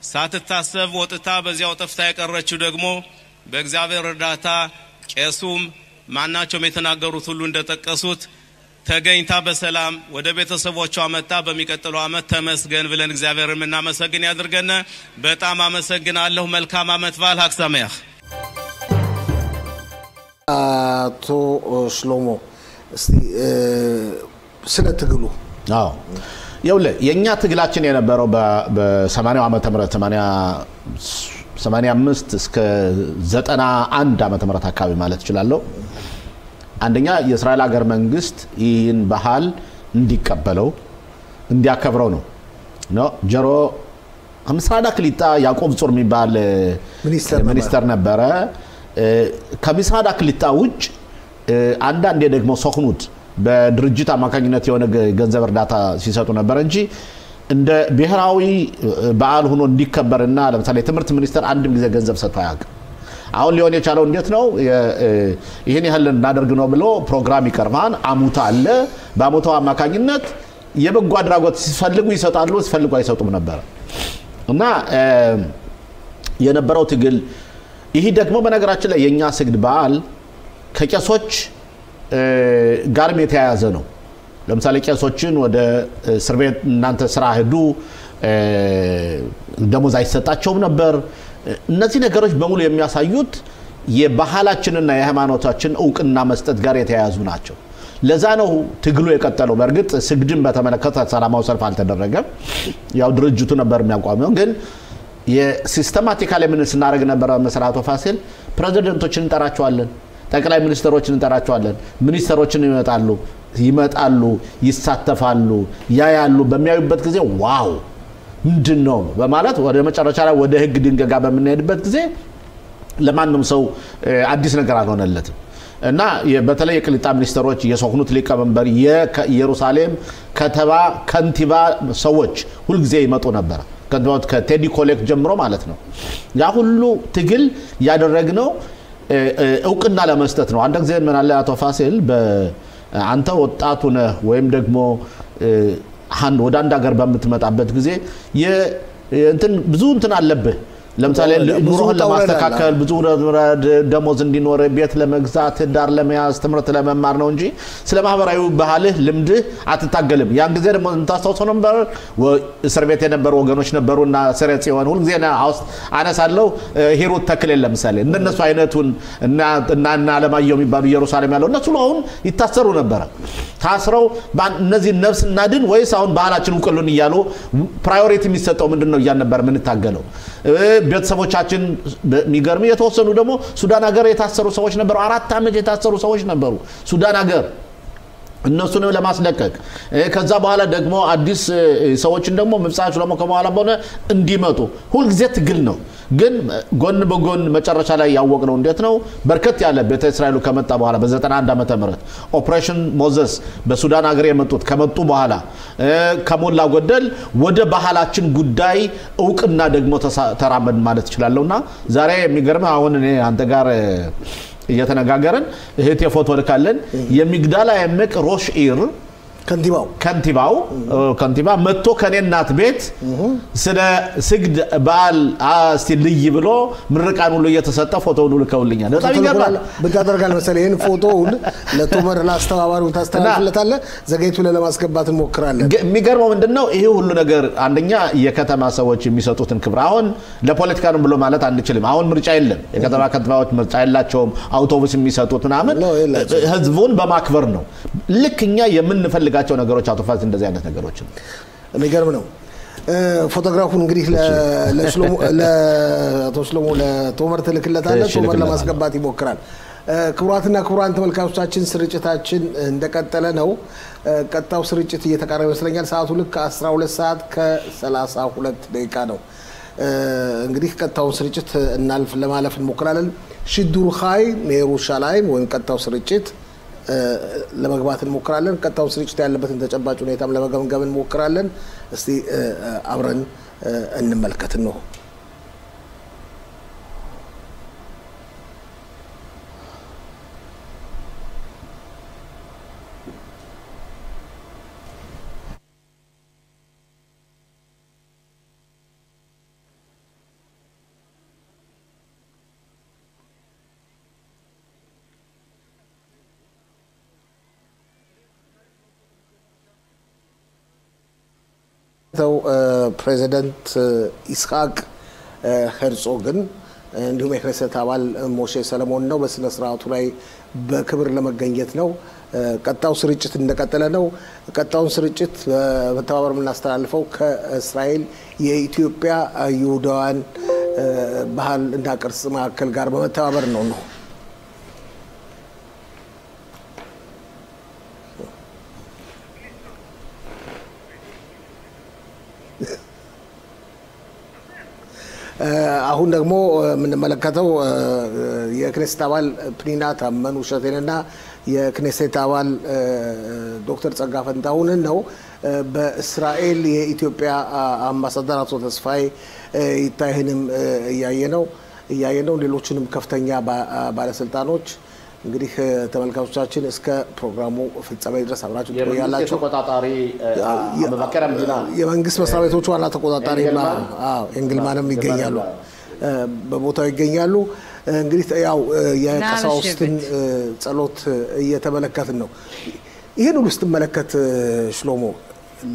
ሳትታሰብ ወጥታ በዚያው ጠፍታ የቀረችው ደግሞ በእግዚአብሔር እርዳታ ቄሱም ማናቸውም የተናገሩት ሁሉ እንደተጠቀሱት ተገኝታ በሰላም ወደ ቤተሰቦቿ መጣ በሚቀጥለው አመት ተመስገን ብለን እግዚአብሔርን እናመሰግን ያድርገና በጣም አመሰግናለሁ መልካም አመት በዓል ሀክሳመያህ አቶ ሽሎሞ እስቲ ስለ ትግሉ አዎ ይውለ የኛ ትግላችን የነበረው በ80 ዓመተ ምህረት 85 እስከ 91 ዓመተ ምህረት አካባቢ ማለት ይችላልው አንደኛ የእስራኤል ሀገር መንግስት ይህን ባህል እንዲቀበለው እንዲያከብረው ነው ጀሮ ከምስራዳ ክሊጣ ያዕቆብ ጾር የሚባል ሚኒስተር ነበረ ከምስራዳ ክሊጣ ውጭ አንዳንዴ ደግሞ ሶክኑት በድርጅት አማካኝነት የሆነ ገንዘብ እርዳታ ሲሰጡ ነበር እንጂ እንደ ብሔራዊ በዓል ሆኖ እንዲከበርና ለምሳሌ ትምህርት ሚኒስተር አንድም ጊዜ ገንዘብ ሰጥቶ አያውቅም አሁን ሊሆን የቻለው እንዴት ነው ይሄን ያህል እናደርግ ነው ብሎ ፕሮግራም ይቀርባል አሙታ አለ በአሙታው አማካኝነት የበጎ አድራጎት ሲፈልጉ ይሰጣሉ ሲፈልጉ አይሰጡም ነበር እና የነበረው ትግል ይሄ ደግሞ በነገራችን ላይ የኛ ስግድ በዓል ከቄሶች ጋርም የተያያዘ ነው ለምሳሌ ቄሶችን ወደ እስር ቤት እናንተ ስራ ሄዱ ደሞዝ አይሰጣቸውም ነበር እነዚህ ነገሮች በሙሉ የሚያሳዩት የባህላችንና የሃይማኖታችን ዕውቅና መስጠት ጋር የተያያዙ ናቸው ለዛ ነው ትግሉ የቀጠለው በርግጥ ስግድን በተመለከተ ሰላማዊ ሰልፍ አልተደረገም ያው ድርጅቱ ነበር የሚያቋመው ግን የሲስተማቲካሊ ምን ስናደርግ ነበር መስራቱ ፋሲል ፕሬዝዳንቶችን እንጠራቸዋለን ጠቅላይ ሚኒስትሮችን እንጠራቸዋለን ሚኒስትሮችን ይመጣሉ ይመጣሉ ይሳተፋሉ ያያሉ በሚያዩበት ጊዜ ዋው ምንድነው በማለት ወደ መጨረሻ ላይ ወደ ህግ ድንገጋ በመነሄድበት ጊዜ ለማንም ሰው አዲስ ነገር አልሆነለትም እና በተለይ የቅሊጣ ሚኒስትሮች የሶክኑት ሊቀመንበር የኢየሩሳሌም ከተማ ከንቲባ ሰዎች ሁሉ ጊዜ ይመጡ ነበር ከንቲባው ከቴዲ ኮሌክ ጀምሮ ማለት ነው ያ ሁሉ ትግል ያደረግነው እውቅና ለመስጠት ነው አንድ ጊዜ ምን አለ አቶ ፋሲል አንተ ወጣቱ ነህ ወይም ደግሞ ወደ አንድ ሀገር በምትመጣበት ጊዜ እንትን ብዙ እንትን አለብህ ለምሳሌ ኑሮህን ለማስተካከል ብዙ ደሞዝ እንዲኖር ቤት ለመግዛት ዳር ለመያዝ ትምርት ለመማር ነው እንጂ ስለ ማህበራዊ ባህልህ ልምድህ አትታገልም ያን ጊዜ ደግሞ እንታስተውሰው ነበር እስር ቤት የነበሩ ወገኖች ነበሩና ሰረጽ የሆኑ ሁሉ ጊዜ አነሳለው ሂሩት ተክል ለምሳሌ እንደነሱ አይነቱን እና ለማየው የሚባሉ ኢየሩሳሌም ያለው እነሱ አሁን ይታሰሩ ነበር ታስረው እነዚህ ነፍስ እናድን ወይስ አሁን ባህላችን ውቅሉን ይያሉ ፕራዮሪቲ የሚሰጠው ምንድነው ያን ነበር ምን ታገለው ቤተሰቦቻችን ሚገርም የተወሰኑ ደግሞ ሱዳን ሀገር የታሰሩ ሰዎች ነበሩ 4 አመት የታሰሩ ሰዎች ነበሩ ሱዳን ሀገር እነሱንም ለማስለቀቅ ከዛ በኋላ ደግሞ አዲስ ሰዎችን ደግሞ ምብጻቹ ደግሞ ከመዋላ በሆነ እንዲመጡ ሁሉ ጊዜ ትግል ነው ግን ጎን በጎን መጨረሻ ላይ ያወቅነው እንዴት ነው በርከት ያለ ቤተ እስራኤሉ ከመጣ በኋላ በ91 ዓመተ ምህረት ኦፕሬሽን ሞዘስ በሱዳን ሀገር የመጡት ከመጡ በኋላ ከሞላ ጎደል ወደ ባህላችን ጉዳይ እውቅና ደግሞ ተራመድ ማለት ይችላልውና ዛሬ የሚገርም አሁን እኔ አንተ ጋር እየተነጋገረን እህት የፎቶ ልካለን የሚግዳላ የምቅ ሮሽ ኢር ከንቲባው መጥቶ ከኔናት ቤት ስለ ስግድ በዓል እስቲ ልይ ብሎ ምርቃን ሁሉ እየተሰጠ ፎቶውን ልከውልኛል በጣም ይገርማል በጋደርጋል መሰለ ይሄን ፎቶውን ለቶመር ላስተባባሪው ታስተላልፍለታለ ዘገይቱ ለማስገባት እንሞክራለን የሚገርመው ምንድነው ይሄ ሁሉ ነገር አንደኛ የከተማ ሰዎች የሚሰጡትን ክብር አሁን ለፖለቲካ ነው ብሎ ማለት አንችልም አሁን ምርጫ የለም የከተማ ከተማዎች ምርጫ የላቸውም አውቶቡስ የሚሰጡት ምናምን ህዝቡን በማክበር ነው ልክኛ የምንፈልጋቸው ነገሮች አውቶፋዝ እንደዚህ አይነት ነገሮች ነው የሚገርም ነው ፎቶግራፉን እንግዲህ ለቶስሎሞ ለቶመር ተልክለታለ ቶመር ለማስገባት ይሞክራል ክቡራትና ክቡራን ተመልካቾቻችን ስርጭታችን እንደቀጠለ ነው ቀጣው ስርጭት እየተቃረበ ይመስለኛል ሰዓቱ ልክ 12 ሰዓት ከ32 ደቂቃ ነው እንግዲህ ቀጣው ስርጭት እናልፍ ለማለፍ እንሞክራለን ሽዱር ኻይ ኢየሩሳሌም ወይም ቀጣው ስርጭት ለመግባት እንሞክራለን ቀጣው ስርጭት ያለበትን ተጨባጭ ሁኔታም ለመገምገም እንሞክራለን እስቲ አብረን እንመልከት ነው ፕሬዚዳንት ኢስሐቅ ሄርጾግን እንዲሁም የክኔሴት አባል ሞሼ ሰለሞን ነው በስነ ስርዓቱ ላይ በክብር ለመገኘት ነው ቀጣው ስርጭት እንደቀጠለ ነው ቀጣውን ስርጭት በተባበር ምናስተላልፈው ከእስራኤል የኢትዮጵያ ይሁዳውያን ባህል እና ቅርስ ማዕከል ጋር በመተባበር ነው አሁን ደግሞ ምንመለከተው የክኔሴት አባል ፕኒና ታመኑ ሸቴንና የክኔሴት አባል ዶክተር ጸጋ ፈንታሁን ነው በእስራኤል የኢትዮጵያ አምባሳደር አቶ ተስፋይ ይታየንም ያየነው ሌሎችንም ከፍተኛ ባለስልጣኖች እንግዲህ ተመልካቾቻችን እስከ ፕሮግራሙ ፍጻሜ ድረስ አብራችሁ ትቆያላችሁ ተቆጣጣሪ አመባከራም ዲና የመንግስት መስሪያ ቤቶች ዋና ተቆጣጣሪና እንግልማንም ይገኛሉ በቦታው ይገኛሉ እንግዲህ ያው የቀሳውስትን ጸሎት እየተመለከትን ነው ይሄን ሁሉ ስትመለከት ሽሎሞ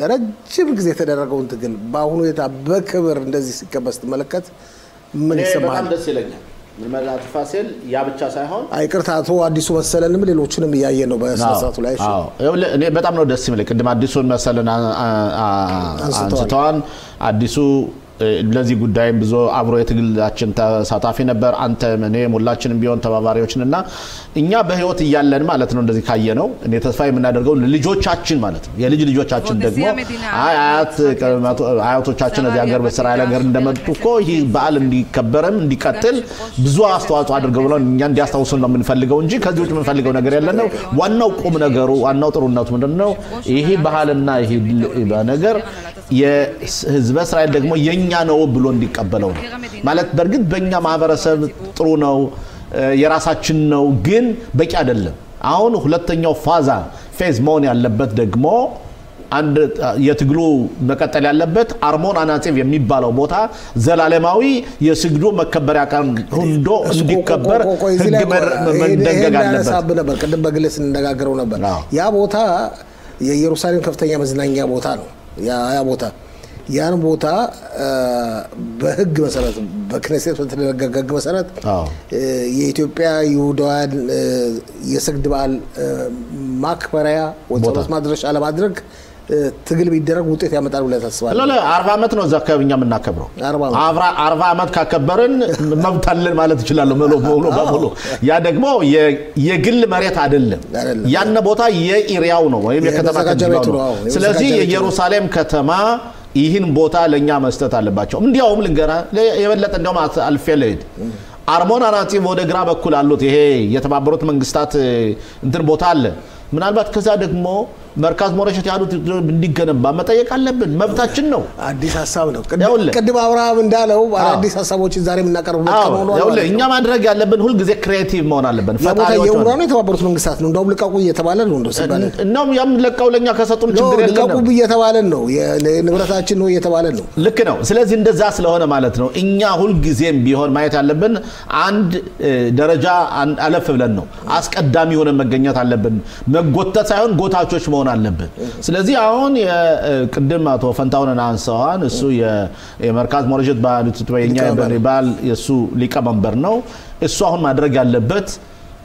ለረጅም ጊዜ የተደረገውን ትግል በአሁኑ ሁኔታ በክብር እንደዚህ ሲከበስ ስትመለከት ምን ይሰማል በጣም ደስ ይለኛል ምን ማለት ፋሲል ያ ብቻ ሳይሆን አይቅርታቶ አዲሱ መሰለንም ሌሎችንም ያየ ነው በስነሳቱ ላይ እኔ በጣም ነው ደስ የሚለኝ ቅድም አዲሱን መሰለን አንስተዋን አዲሱ ለዚህ ጉዳይም ብዙ አብሮ የትግላችን ተሳታፊ ነበር አንተ እኔ ሁላችንም ቢሆን ተባባሪዎችንና እኛ በህይወት እያለን ማለት ነው እንደዚህ ካየነው እኔ ተስፋ የምናደርገው ልጆቻችን ማለት ነው የልጅ ልጆቻችን ደግሞ አያቶቻችን እዚህ ሀገር በእስራኤል ሀገር እንደመጡ እኮ ይህ በዓል እንዲከበርም እንዲቀጥል ብዙ አስተዋጽኦ አድርገው ብለው እኛ እንዲያስታውሱን ነው የምንፈልገው እንጂ ከዚህ ውጭ የምንፈልገው ነገር የለንም ዋናው ቁም ነገሩ ዋናው ጥሩነቱ ምንድነው ይሄ ባህልና ይሄ ነገር የህዝብ እስራኤል ደግሞ የኛ ነው ብሎ እንዲቀበለው ማለት በርግጥ በእኛ ማህበረሰብ ጥሩ ነው የራሳችን ነው ግን በቂ አይደለም አሁን ሁለተኛው ፌዝ መሆን ያለበት ደግሞ አንድ የትግሉ መቀጠል ያለበት አርሞን አናጺቭ የሚባለው ቦታ ዘላለማዊ የስግዱ መከበሪያ ቀን ሁንዶ እንዲከበር ህግ መደንገግ አለበት ቅድም በግልጽ እንነጋገረው ነበር ያ ቦታ የኢየሩሳሌም ከፍተኛ መዝናኛ ቦታ ነው ያ ቦታ ያን ቦታ በህግ መሰረት በክነሴት በተደረገ መሰረት የኢትዮጵያ ይሁዳውያን የስግድ በዓል ማክበሪያ ወጣቶች ማድረሻ ለማድረግ ትግል ቢደረግ ውጤት ያመጣል ብለ ተስፋለ ለለ 40 አመት ነው ዘካብኛ የምናከብረው 40 አመት ካከበርን መብታለን ማለት ይችላል ሙሉ ያ ደግሞ የግል መሬት አይደለም ያን ቦታ የኢሪያው ነው ወይም የከተማ ከተማ ነው ስለዚህ የኢየሩሳሌም ከተማ ይህን ቦታ ለኛ መስጠት አለባቸው እንዲያውም ልንገራ የበለጠ እንደውም አልፈለድ አርሞን አናጺቭ ወደ ግራ በኩል አሉት ይሄ የተባበሩት መንግስታት እንትን ቦታ አለ ምናልባት ከዛ ደግሞ መርካዝ ሞረሸት ያሉት እንዲገነባ መጠየቅ አለብን መብታችን ነው አዲስ ሐሳብ ነው ቅድም አብርሃም እንዳለው አዲስ ሐሳቦች ዛሬ የምናቀርቡበት ነው ያው እኛ ማድረግ ያለብን ሁሉ ጊዜ ክሬቲቭ መሆን አለብን ፈጣሪዎች ነው የተባበሩት መንግስታት ነው እንደው ልቀቁ እየተባለ ነው እንደው ሲባል እናም ያም ለቀው ለኛ ከሰጡን ችግር የለም ልቀቁ እየተባለ ነው የንብረታችን ነው እየተባለ ነው ልክ ነው ስለዚህ እንደዛ ስለሆነ ማለት ነው እኛ ሁሉ ጊዜም ቢሆን ማየት ያለብን አንድ ደረጃ አለፍ ብለን ነው አስቀዳሚ ሆነ መገኘት አለብን መጎተት ሳይሆን ጎታቾች መሆን አለበት ስለዚህ አሁን የቅድም አቶ ፈንታውንን አንሳዋን እሱ የመርካዝ ሞረሸት ባልቱትበኛ በሪባል የሱ ሊቀመንበር ነው እሱ አሁን ማድረግ ያለበት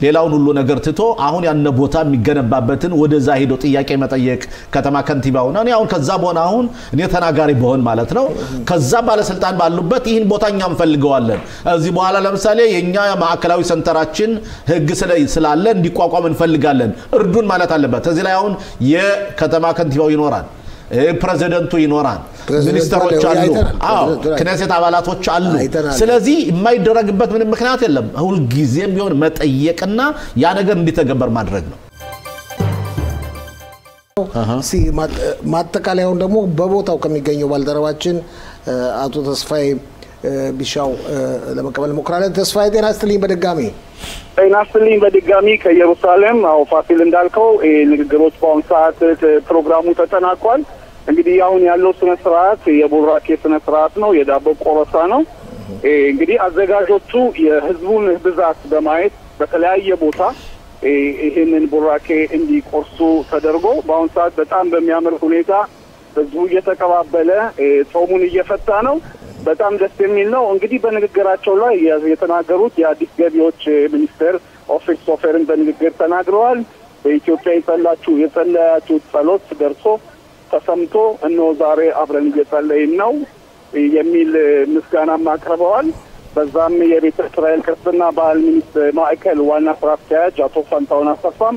ሌላውን ሁሉ ነገር ትቶ አሁን ያነ ቦታ የሚገነባበትን ወደዛ ሄዶ ጥያቄ መጠየቅ ከተማ ከንቲባው ነው አሁን ከዛ ቦና አሁን እኔ ተናጋሪ በሆን ማለት ነው ከዛ ባለስልጣን ባሉበት ይህን ቦታኛም ፈልገዋለን እዚህ በኋላ ለምሳሌ የኛ ማዕከላዊ ሰንተራችን ህግ ስላለ እንዲቋቋም እንፈልጋለን እርዱን ማለት አለበት እዚህ ላይ አሁን የከተማ ከንቲባው ይኖራል ፕሬዝዳንቱ ይኖራል ሚኒስተሮች አሉ ክነሴት አባላቶች አሉ ስለዚህ የማይደረግበት ምንም ምክንያት የለም ሁሉ ጊዜም ቢሆን መጠየቅና ያ ነገር እንዲተገበር ማድረግ ነው ማጠቃለያውን ደግሞ በቦታው ከሚገኘው ባልደረባችን አቶ ተስፋዬ ቢሻው ለመቀበል ሞክራለን ተስፋዬ ጤና ይስጥልኝ በድጋሚ ከኢየሩሳሌም አው ፋሲል እንዳልከው ንግግሮች በአሁን ሰዓት ፕሮግራሙ ተጠናቋል እንግዲህ አሁን ያለው ስነ ስርዓት የቡራኬ ስነ ስርዓት ነው የዳቦ ቆረሳ ነው እንግዲህ አዘጋጆቹ የህዝቡን ብዛት በማየት በተለያየ ቦታ ይሄንን ቡራኬ እንዲቆርሱ ተደርጎ በአሁን ሰዓት በጣም በሚያምር ሁኔታ ህዝቡ እየተቀባበለ ጾሙን እየፈታ ነው በጣም ደስ የሚል ነው እንግዲህ በንግግራቸው ላይ የተናገሩት የአዲስ ገቢዎች ሚኒስትር ኦፊስ ሶፈርን በንግግር ተናግረዋል በኢትዮጵያ የጸለያችሁ ጸሎት ደርሶ ተሰምቶ እነሆ ዛሬ አብረን እየጸለይን ነው የሚል ምስጋና ማቅረበዋል በዛም የቤተ እስራኤል ክርስትና ባህል ሚኒስትር ማዕከል ዋና ስራ አስኪያጅ አቶ ፈንታውን አሰፋም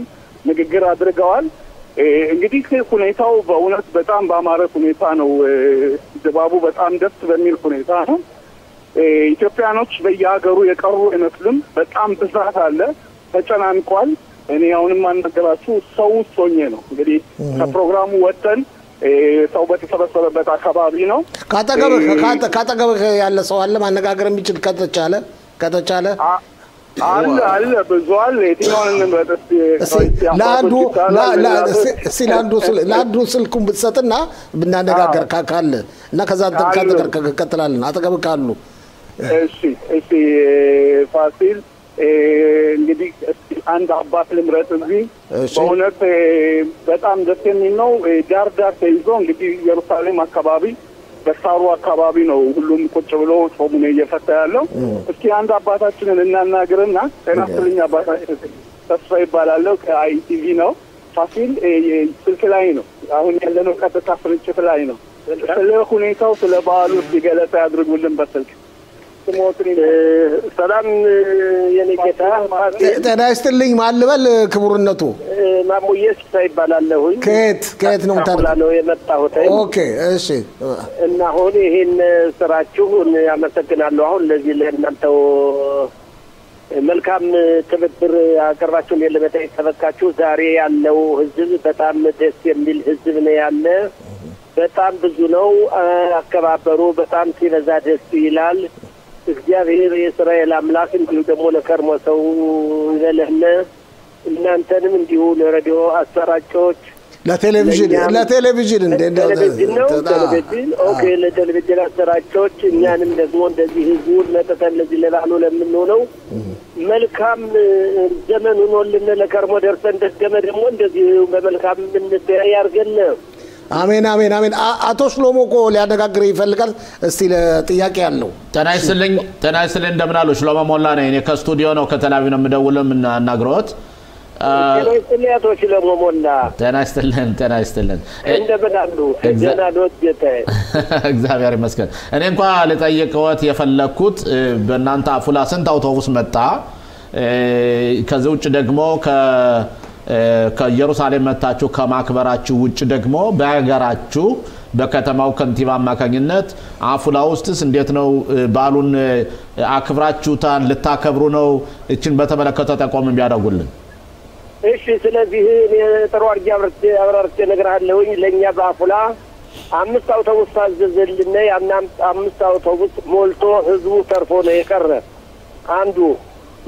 ንግግር አድርገዋል እንግዲህ ሁኔታው በእውነት በጣም ባማረ ሁኔታ ነው ድባቡ በጣም ደስ በሚል ሁኔታ ነው ኢትዮጵያኖች በየሀገሩ የቀሩ አይመስልም በጣም ብዛት አለ ተጨናንቋል እኔ አሁንም አንደግራችሁ ሰው ሶኘ ነው እንግዲህ ከፕሮግራሙ ወጥተን ሰው በተሰበሰበበት አካባቢ ነው ካጠገብህ ያለ ሰው አለ ማነጋገር የሚችል ከተቻለ አለ ብዙዋል የትኛውን ለአንዱ ስልኩን ብትሰጥና ብናነጋገር ካለ እና ከዛ ቀጥላለን አጠገብህ ካሉ እሺ ፋሲል እንግዲህ አንድ አባት ልምረጥ እዚህ በእውነት በጣም ደስ የሚል ነው ዳር ተይዞ እንግዲህ ኢየሩሳሌም አካባቢ በሳሩ አካባቢ ነው ሁሉም ቁጭ ብሎ ጾሙን እየፈታ ያለው እስኪ አንድ አባታችንን እናናግርና ተናስተልኛ አባታችን ተስፋ ይባላል ከአይቲቪ ነው ፋሲል ስልክ ላይ ነው አሁን ያለነው ቀጥታ ስርጭት ላይ ነው ስለ ሁኔታው ስለ በዓሉ ገለጻ ያድርጉልን በስልክ። ሰላም የኔ ጌታ። ጤና ይስጥልኝ። ማን ልበል ክቡርነቱ? ማሙዬስ ይባላለሁ። ከየት ነው ታውቃለህ? የመጣሁት ኦኬ እሺ። እና አሁን ይሄን ስራችሁን ያመሰግናለሁ። አሁን ለዚህ ለእናንተው መልካም ትብብር አቀርባችሁን ለመጣይ ተበካችሁ። ዛሬ ያለው ህዝብ በጣም ደስ የሚል ህዝብ ነው ያለ። በጣም ብዙ ነው። አከባበሩ በጣም ሲበዛ ደስ ይላል። እግዚአብሔር የእስራኤል አምላክ እንዲሁ ደግሞ ለከርሞ ሰው ይበለነ። እናንተንም እንዲሁ ለሬዲዮ አሰራጮች ለቴሌቪዥን ቴሌቪዥን ኦኬ ለቴሌቪዥን አሰራጮች እኛንም ደግሞ እንደዚህ ህዝቡን መጠተን ለዚህ ለባሉ ለምንሆነው መልካም ዘመን ሆኖልን ለከርሞ ደርሰን ደገመ ደግሞ እንደዚህ በመልካም እንድንተያይ ያርገን። አሜን አሜን አሜን። አቶ ሽሎሞ እኮ ሊያነጋግር ይፈልጋል። እስቲ ለጥያቄ ያለው ጤና ይስጥልኝ እንደምን አሉ? ሽሎሞ ሞላ ነኝ። እኔ ከስቱዲዮ ነው ከተላቪ ነው የምደውለው የምናግረውት። አቶ ሽሎሞ ሞላ ጤና ይስጥልን እንደምን አሉ? ደህና ነዎት ጌታዬ? እግዚአብሔር ይመስገን። እኔ እንኳን ልጠይቅዎት የፈለኩት በእናንተ አፉላ ስንት አውቶቡስ መጣ? ከዚህ ውጭ ደግሞ ከኢየሩሳሌም መጣችሁ ከማክበራችሁ ውጭ ደግሞ በሀገራችሁ በከተማው ከንቲባ አማካኝነት አፉላ ውስጥስ እንዴት ነው በዓሉን አክብራችሁታን? ልታከብሩ ነው? እችን በተመለከተ ጠቆም ቢያደርጉልን። እሺ ስለዚህ እኔ ጥሩ አብራርቼ እነግርሃለሁኝ። ለእኛ በአፉላ 5 አውቶቡስ ታዘዘልን። ያና 5 አውቶቡስ ሞልቶ ህዝቡ ተርፎ ነው የቀረ። አንዱ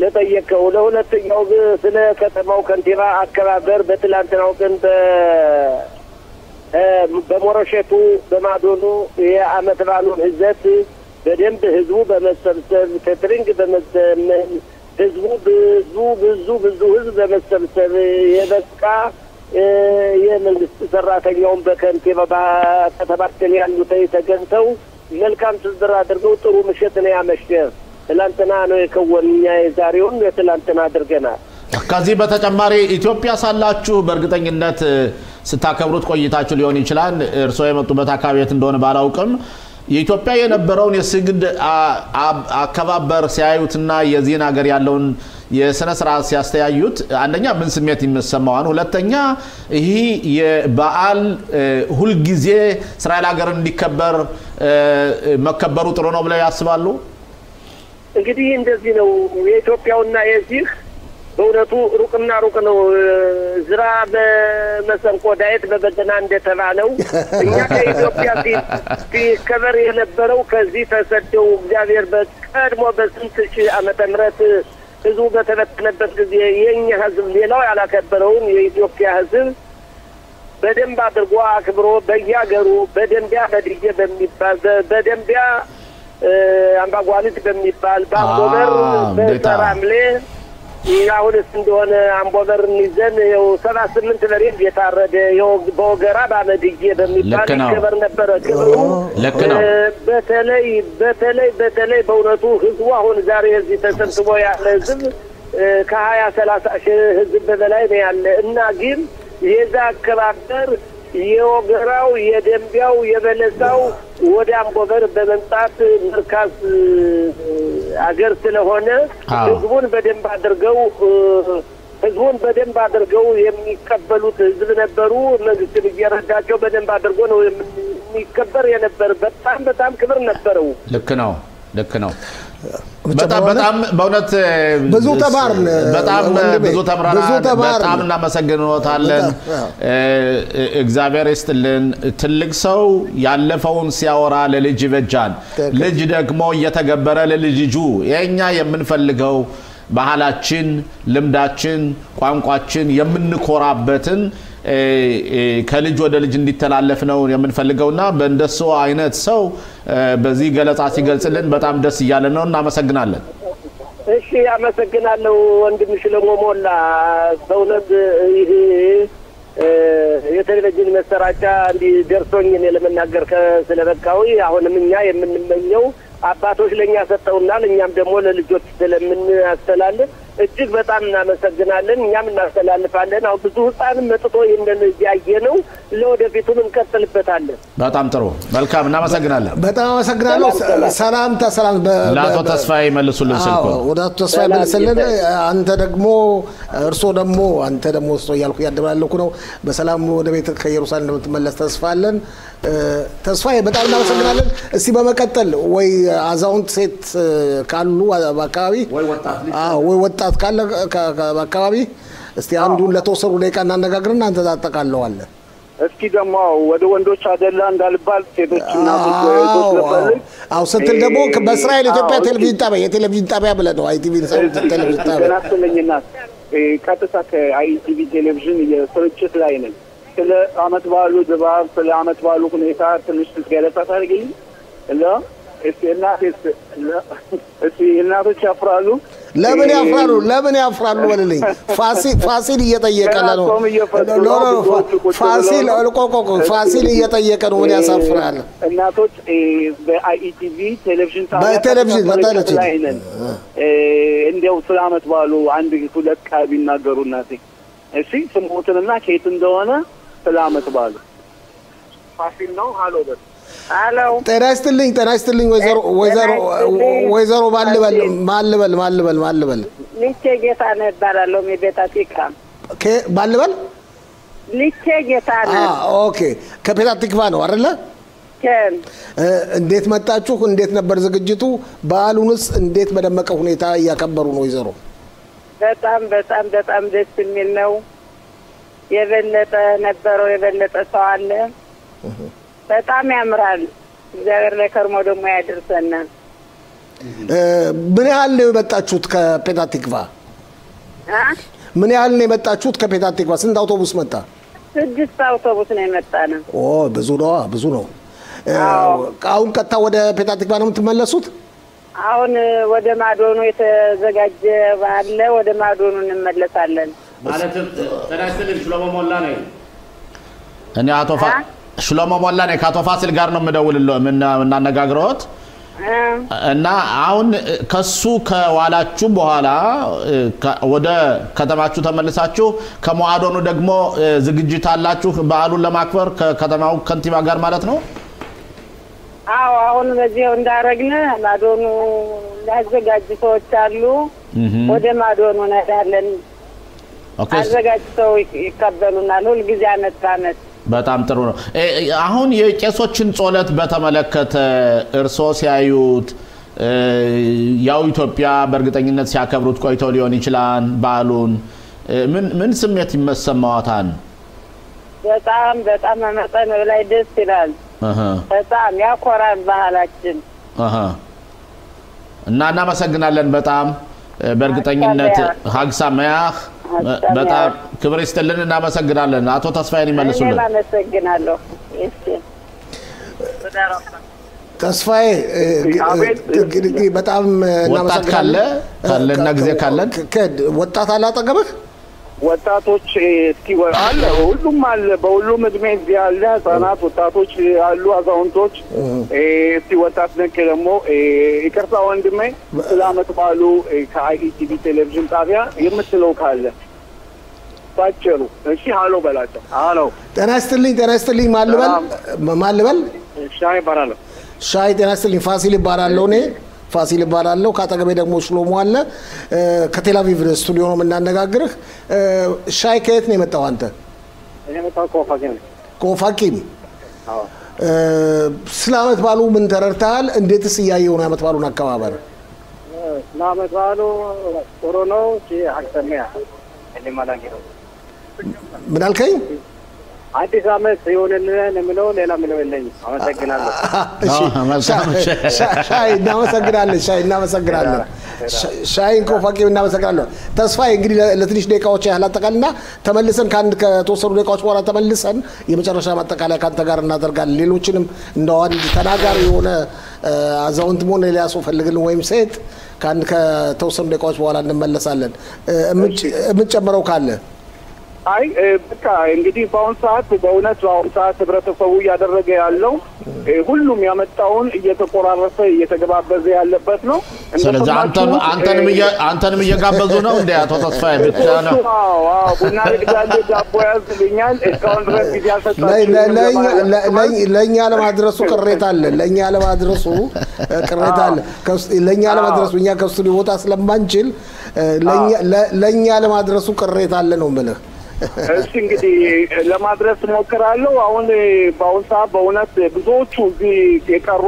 ለጠየቀው። ለሁለተኛው ስለ ከተማው ከንቲባ አከባበር በትላንትናው ቀን በሞረሸቱ በማዶኑ የዓመት በዓሉን ህዘት በደንብ ህዝቡ በመሰብሰብ ኬተሪንግ በመዘመን ህዝቡ ብዙ ህዝብ በመሰብሰብ የበቃ የመንግስት ሰራተኛውን በከንቲባ ከተባከለ ያሉት ተገንተው መልካም ትዝብር አድርገው ጥሩ ምሽት ነው ያመሸ። ትላንትና ነው የከወንኛ የዛሬውን ትላንትና አድርገናል። ከዚህ በተጨማሪ ኢትዮጵያ ሳላችሁ በእርግጠኝነት ስታከብሩት ቆይታችሁ ሊሆን ይችላል። እርሶ የመጡበት አካባቢ የት እንደሆነ ባላውቅም የኢትዮጵያ የነበረውን የስግድ አከባበር ሲያዩትና የዚህን ሀገር ያለውን የስነ ስርዓት ሲያስተያዩት አንደኛ ምን ስሜት ይመሰማዋል? ሁለተኛ ይሄ የበዓል ሁሉ ጊዜ እስራኤል ሀገር እንዲከበር መከበሩ ጥሩ ነው ብለው ያስባሉ? እንግዲህ እንደዚህ ነው የኢትዮጵያውና የዚህ በእውነቱ ሩቅ ነው። ዝራ በመሰንቆ ዳየት በበገና እንደተባለው እኛ ከኢትዮጵያ ሲከበር የነበረው ከዚህ ተሰደው እግዚአብሔር በቀድሞ በስንት ሺህ ዓመተ ምህረት ህዝቡ በተበተነበት ጊዜ የኛ ህዝብ ሌላው ያላከበረውን የኢትዮጵያ ህዝብ በደንብ አድርጎ አክብሮ በየሀገሩ በደንቢያ በድዬ በሚባል በደንቢያ አምባጓሊት በሚባል ባንጎበር በሰራምሌ ያውልስ እንደሆነ አንቦበርን ይዘን ያው 78 በሬ የታረደ ያው በወገራ ባመድዬ በሚባል ከበር ነበረ። ክብሩ በተለይ በእውነቱ ህዝቡ አሁን ዛሬ እዚህ ተሰብስቦ ያለ ህዝብ ከ20-30 ሺህ ህዝብ በላይ ነው ያለ እና ግን የዛ አከባበር የወገራው የደንቢያው የበለሳው ወደ አንቦበር በመምጣት መርካዝ አገር ስለሆነ ህዝቡን በደንብ አድርገው የሚቀበሉት ህዝብ ነበሩ። መንግስት እየረዳቸው በደንብ አድርጎ ነው የሚከበር የነበር። በጣም ክብር ነበረው። ልክ ነው። በጣም በእውነት ብዙ ተማርን። ብዙ ተምረናል። በጣም እናመሰግንዎታለን። እግዚአብሔር ይስጥልን። ትልቅ ሰው ያለፈውን ሲያወራ ለልጅ ይበጃል። ልጅ ደግሞ እየተገበረ ለልጅ የኛ የምንፈልገው ባህላችን፣ ልምዳችን፣ ቋንቋችን የምንኮራበትን ከልጅ ወደ ልጅ እንዲተላለፍ ነው የምንፈልገውና በእንደሱ አይነት ሰው በዚህ ገለጻ ሲገልጽልን በጣም ደስ ይያለን ነው። እናመሰግናለን። እሺ አመሰግናለሁ ወንድም ሽሎሞ ሞላ። በእውነት ይሄ የቴሌቪዥን መሰራጫ እንዲደርሶኝ እኔ ለመናገር ስለበቃው አሁንም እኛ የምንመኘው አባቶች ለኛ ሰጠውና ለኛም ደግሞ ለልጆች ስለምናስተላልፍ እጅግ በጣም እናመሰግናለን። እኛም እናስተላልፋለን። አሁን ብዙ ህፃንም መጥቶ ያየ ነው። ለወደፊቱም እንቀጥልበታለን። በጣም ጥሩ መልካም እናመሰግናለን። በጣም አመሰግናለሁ። ሰላም ለአቶ ተስፋዬ መልሱልን ስልኩ ወደ አቶ ተስፋዬ መልሱልን። አንተ ደግሞ እርሶ እያልኩ ያደባለኩ ነው። በሰላም ወደ ቤት ከኢየሩሳሌም እንደምትመለስ ተስፋ አለን። ተስፋዬ በጣም እናመሰግናለን። እስቲ በመቀጠል ወይ አዛውንት ሴት ካሉ በአካባቢ ወይ ወጣት ካለ በአካባቢ እስቲ አንዱን ለተወሰኑ ደቂቃ እናነጋግርና አንተ ታጠቃለዋለህ። እስኪ ደግሞ ወደ ወንዶች አደላ እንዳልባል ሴቶችና አው ስትል ደግሞ በእስራኤል ኢትዮጵያ የቴሌቪዥን ጣቢያ ብለህ ነው አይቲቪ ቴሌቪዥን ጣቢያ ናትለኝና ቀጥታ ከአይቲቪ ቴሌቪዥን የስርጭት ላይ ነን። ስለ አመት በዓሉ ድባብ ስለ አመት በዓሉ ሁኔታ ትንሽ ገለጻ ታደርግልኝ? እናቶች ያፍራሉ። ለምን ያፍራሉ በልልኝ። ፋሲል እየጠየቀ ነው። ፋሲል እየጠየቀ ነው። ምን ያሳፍራል? እናቶች በአይቲቪ ቴሌቪዥን ላይ ነን። እንዲያው ስለ አመት በዓሉ አንድ ሁለት ቃል ቢናገሩ እናቴ። እሺ ስሙትንና ከየት እንደሆነ ስለ አመት በዓሉ ፋሲል ነው። ሃሎ በል አሎ ጤና ይስጥልኝ ወይዘሮ ማልበል ልቼ ጌታ ነው እባላለሁ። ሜቤታ ቲካ ማልበል ልቼ ጌታ ነው። ኦኬ ከፔታ ቲክቫ ነው አይደለ? እንዴት መጣችሁ? እንዴት ነበር ዝግጅቱ? በዓሉንስ እንዴት በደመቀ ሁኔታ እያከበሩ ነው ወይዘሮ? በጣም ደስ የሚል ነው። የበለጠ ሰው አለ። በጣም ያምራል። እግዚአብሔር ለከርሞ ደግሞ ያድርሰናል። ምን ያህል ነው የመጣችሁት ከፔታ ቲክቫ? ምን ያህል ነው የመጣችሁት ከፔታ ቲክቫ? ስንት አውቶቡስ መጣ? 6 አውቶቡስ ነው የመጣነው። ብዙ ነው። አሁን ቀጥታ ወደ ፔታ ቲክቫ ነው የምትመለሱት? አሁን ወደ ማዶኑ የተዘጋጀ ባለ ወደ ማዶኑ እንመለሳለን። ማለት ተናስተልን ሽሎሞ ሞላ ነው። እኔ አቶ ሽሎሞ ሞላ ነው ከአቶ ፋሲል ጋር ነው የምደውልልዎ እናነጋግረዎት እና አሁን ከሱ ከዋላችሁ በኋላ ወደ ከተማችሁ ተመልሳችሁ ከሞአዶኑ ደግሞ ዝግጅት አላችሁ በዓሉን ለማክበር ከከተማው ከንቲባ ጋር ማለት ነው? አዎ አሁን በዚህ እንዳረግነ ማዶኑ ያዘጋጁ ሰዎች አሉ። ወደ ማዶኑ እንሄዳለን። አዘጋጅተው ይቀበሉናል ሁልጊዜ አመት። በጣም ጥሩ ነው። አሁን የቄሶችን ጾለት በተመለከተ እርሶ ሲያዩት ያው ኢትዮጵያ በእርግጠኝነት ሲያከብሩት ቆይተው ሊሆን ይችላል በዓሉን ምን ስሜት ይሰማዎታል? በጣም መጠን ላይ ደስ ይላል። በጣም ያኮራል ባህላችን። እና እናመሰግናለን በጣም በእርግጠኝነት ሀግሳ ማያህ በጣም ክብር ይስጥልን እናመሰግናለን። አቶ ተስፋዬን ይመልሱልን። እናመሰግናለሁ። እሺ ተስፋዬ በጣም እናመሰግናለን። ካለና ጊዜ ካለን ወጣት አላጠገብህ ወጣቶች እስኪ አለ ሁሉም አለ በሁሉም እድሜ ያለ ህፃናት ወጣቶች አሉ አዛውንቶች እስኪ ወጣት ነክ ደግሞ ይቅርታ ወንድሜ ስለ አመት በዓሉ ከአይቲቪ ቴሌቪዥን ጣቢያ የምትለው ካለ ባጭሩ እሺ ሃሎ በላቸው። ሃሎ ጤና ይስጥልኝ ማልበል ሻይ ጤና ይስጥልኝ ፋሲል ይባላለሁ እኔ ፋሲል ይባላለሁ። ካጠገቤ ደግሞ ሽሎሞ አለ ከቴል አቪቭ ስቱዲዮ ነው የምናነጋግርህ። ሻይ ከየት ነው የመጣው አንተ? እኔ መጣው ከኦፋኪም። ስለ አመት በዓሉ ምን ተረድተሃል? እንዴትስ እያየው ነው አመት በዓሉን አከባበር? ስለ አመት በዓሉ ጥሩ ነው። አክሰሚያ እኔ ማላቂ ነው። ምን አልከኝ? አዲስ አመት ይሆንልን የምለው ሌላ ምንም የለኝም። አመሰግናለሁ። ሻይ እናመሰግናለን። ሻይን ኮፋቂው እናመሰግናለን። ተስፋዬ እንግዲህ ለትንሽ ደቂቃዎች ያህል አጠቃልና ተመልሰን ከተወሰኑ ደቂቃዎች በኋላ ተመልሰን የመጨረሻ ማጠቃለያ ካንተ ጋር እናደርጋለን። ሌሎችንም እንደው አንድ ተናጋሪ የሆነ አዛውንት ሆነ ሌላ ሰው ፈልግልን ወይም ሴት ከተወሰኑ ደቂቃዎች በኋላ እንመለሳለን። የምንጨምረው ካለ አይ በቃ እንግዲህ በአሁን ሰዓት በእውነት በአሁን ሰዓት ህብረተሰቡ እያደረገ ያለው ሁሉም ያመጣውን እየተቆራረሰ እየተገባበዘ ያለበት ነው። ስለዚህ አንተንም እየጋበዙ ነው እንዴ አቶ ተስፋዬ ብቻ ነው? አዎ ቡና ይጋለ ዳቦ ያዝልኛል እስካሁን ድረስ ጊዜ አልሰጣችሁም። ለኛ ለማድረሱ ቅሬታ አለ። ለኛ ለማድረሱ ቅሬታ አለ። ለኛ ለማድረሱ እኛ ከስቱዲዮ ቦታ ስለማንችል ለኛ ለማድረሱ ቅሬታ አለ ነው ማለት እሺ እንግዲህ ለማድረስ ሞክራለሁ። አሁን በአሁን ሰዓት በእውነት ብዙዎቹ እዚህ እየቀሩ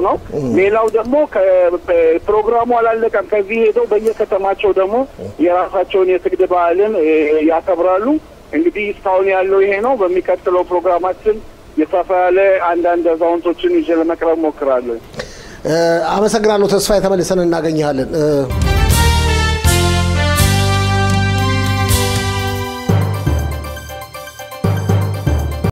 ነው። ሌላው ደግሞ ከፕሮግራሙ አላለቀም። ከዚህ ሄደው በየከተማቸው ደግሞ የራሳቸውን የስግድ በዓልን ያከብራሉ። እንግዲህ እስካሁን ያለው ይሄ ነው። በሚቀጥለው ፕሮግራማችን የሰፋ ያለ አንዳንድ አዛውንቶችን ይዤ ለመቅረብ ሞክራለሁ። አመሰግናለሁ። ተስፋዬ ተመልሰን እናገኛለን።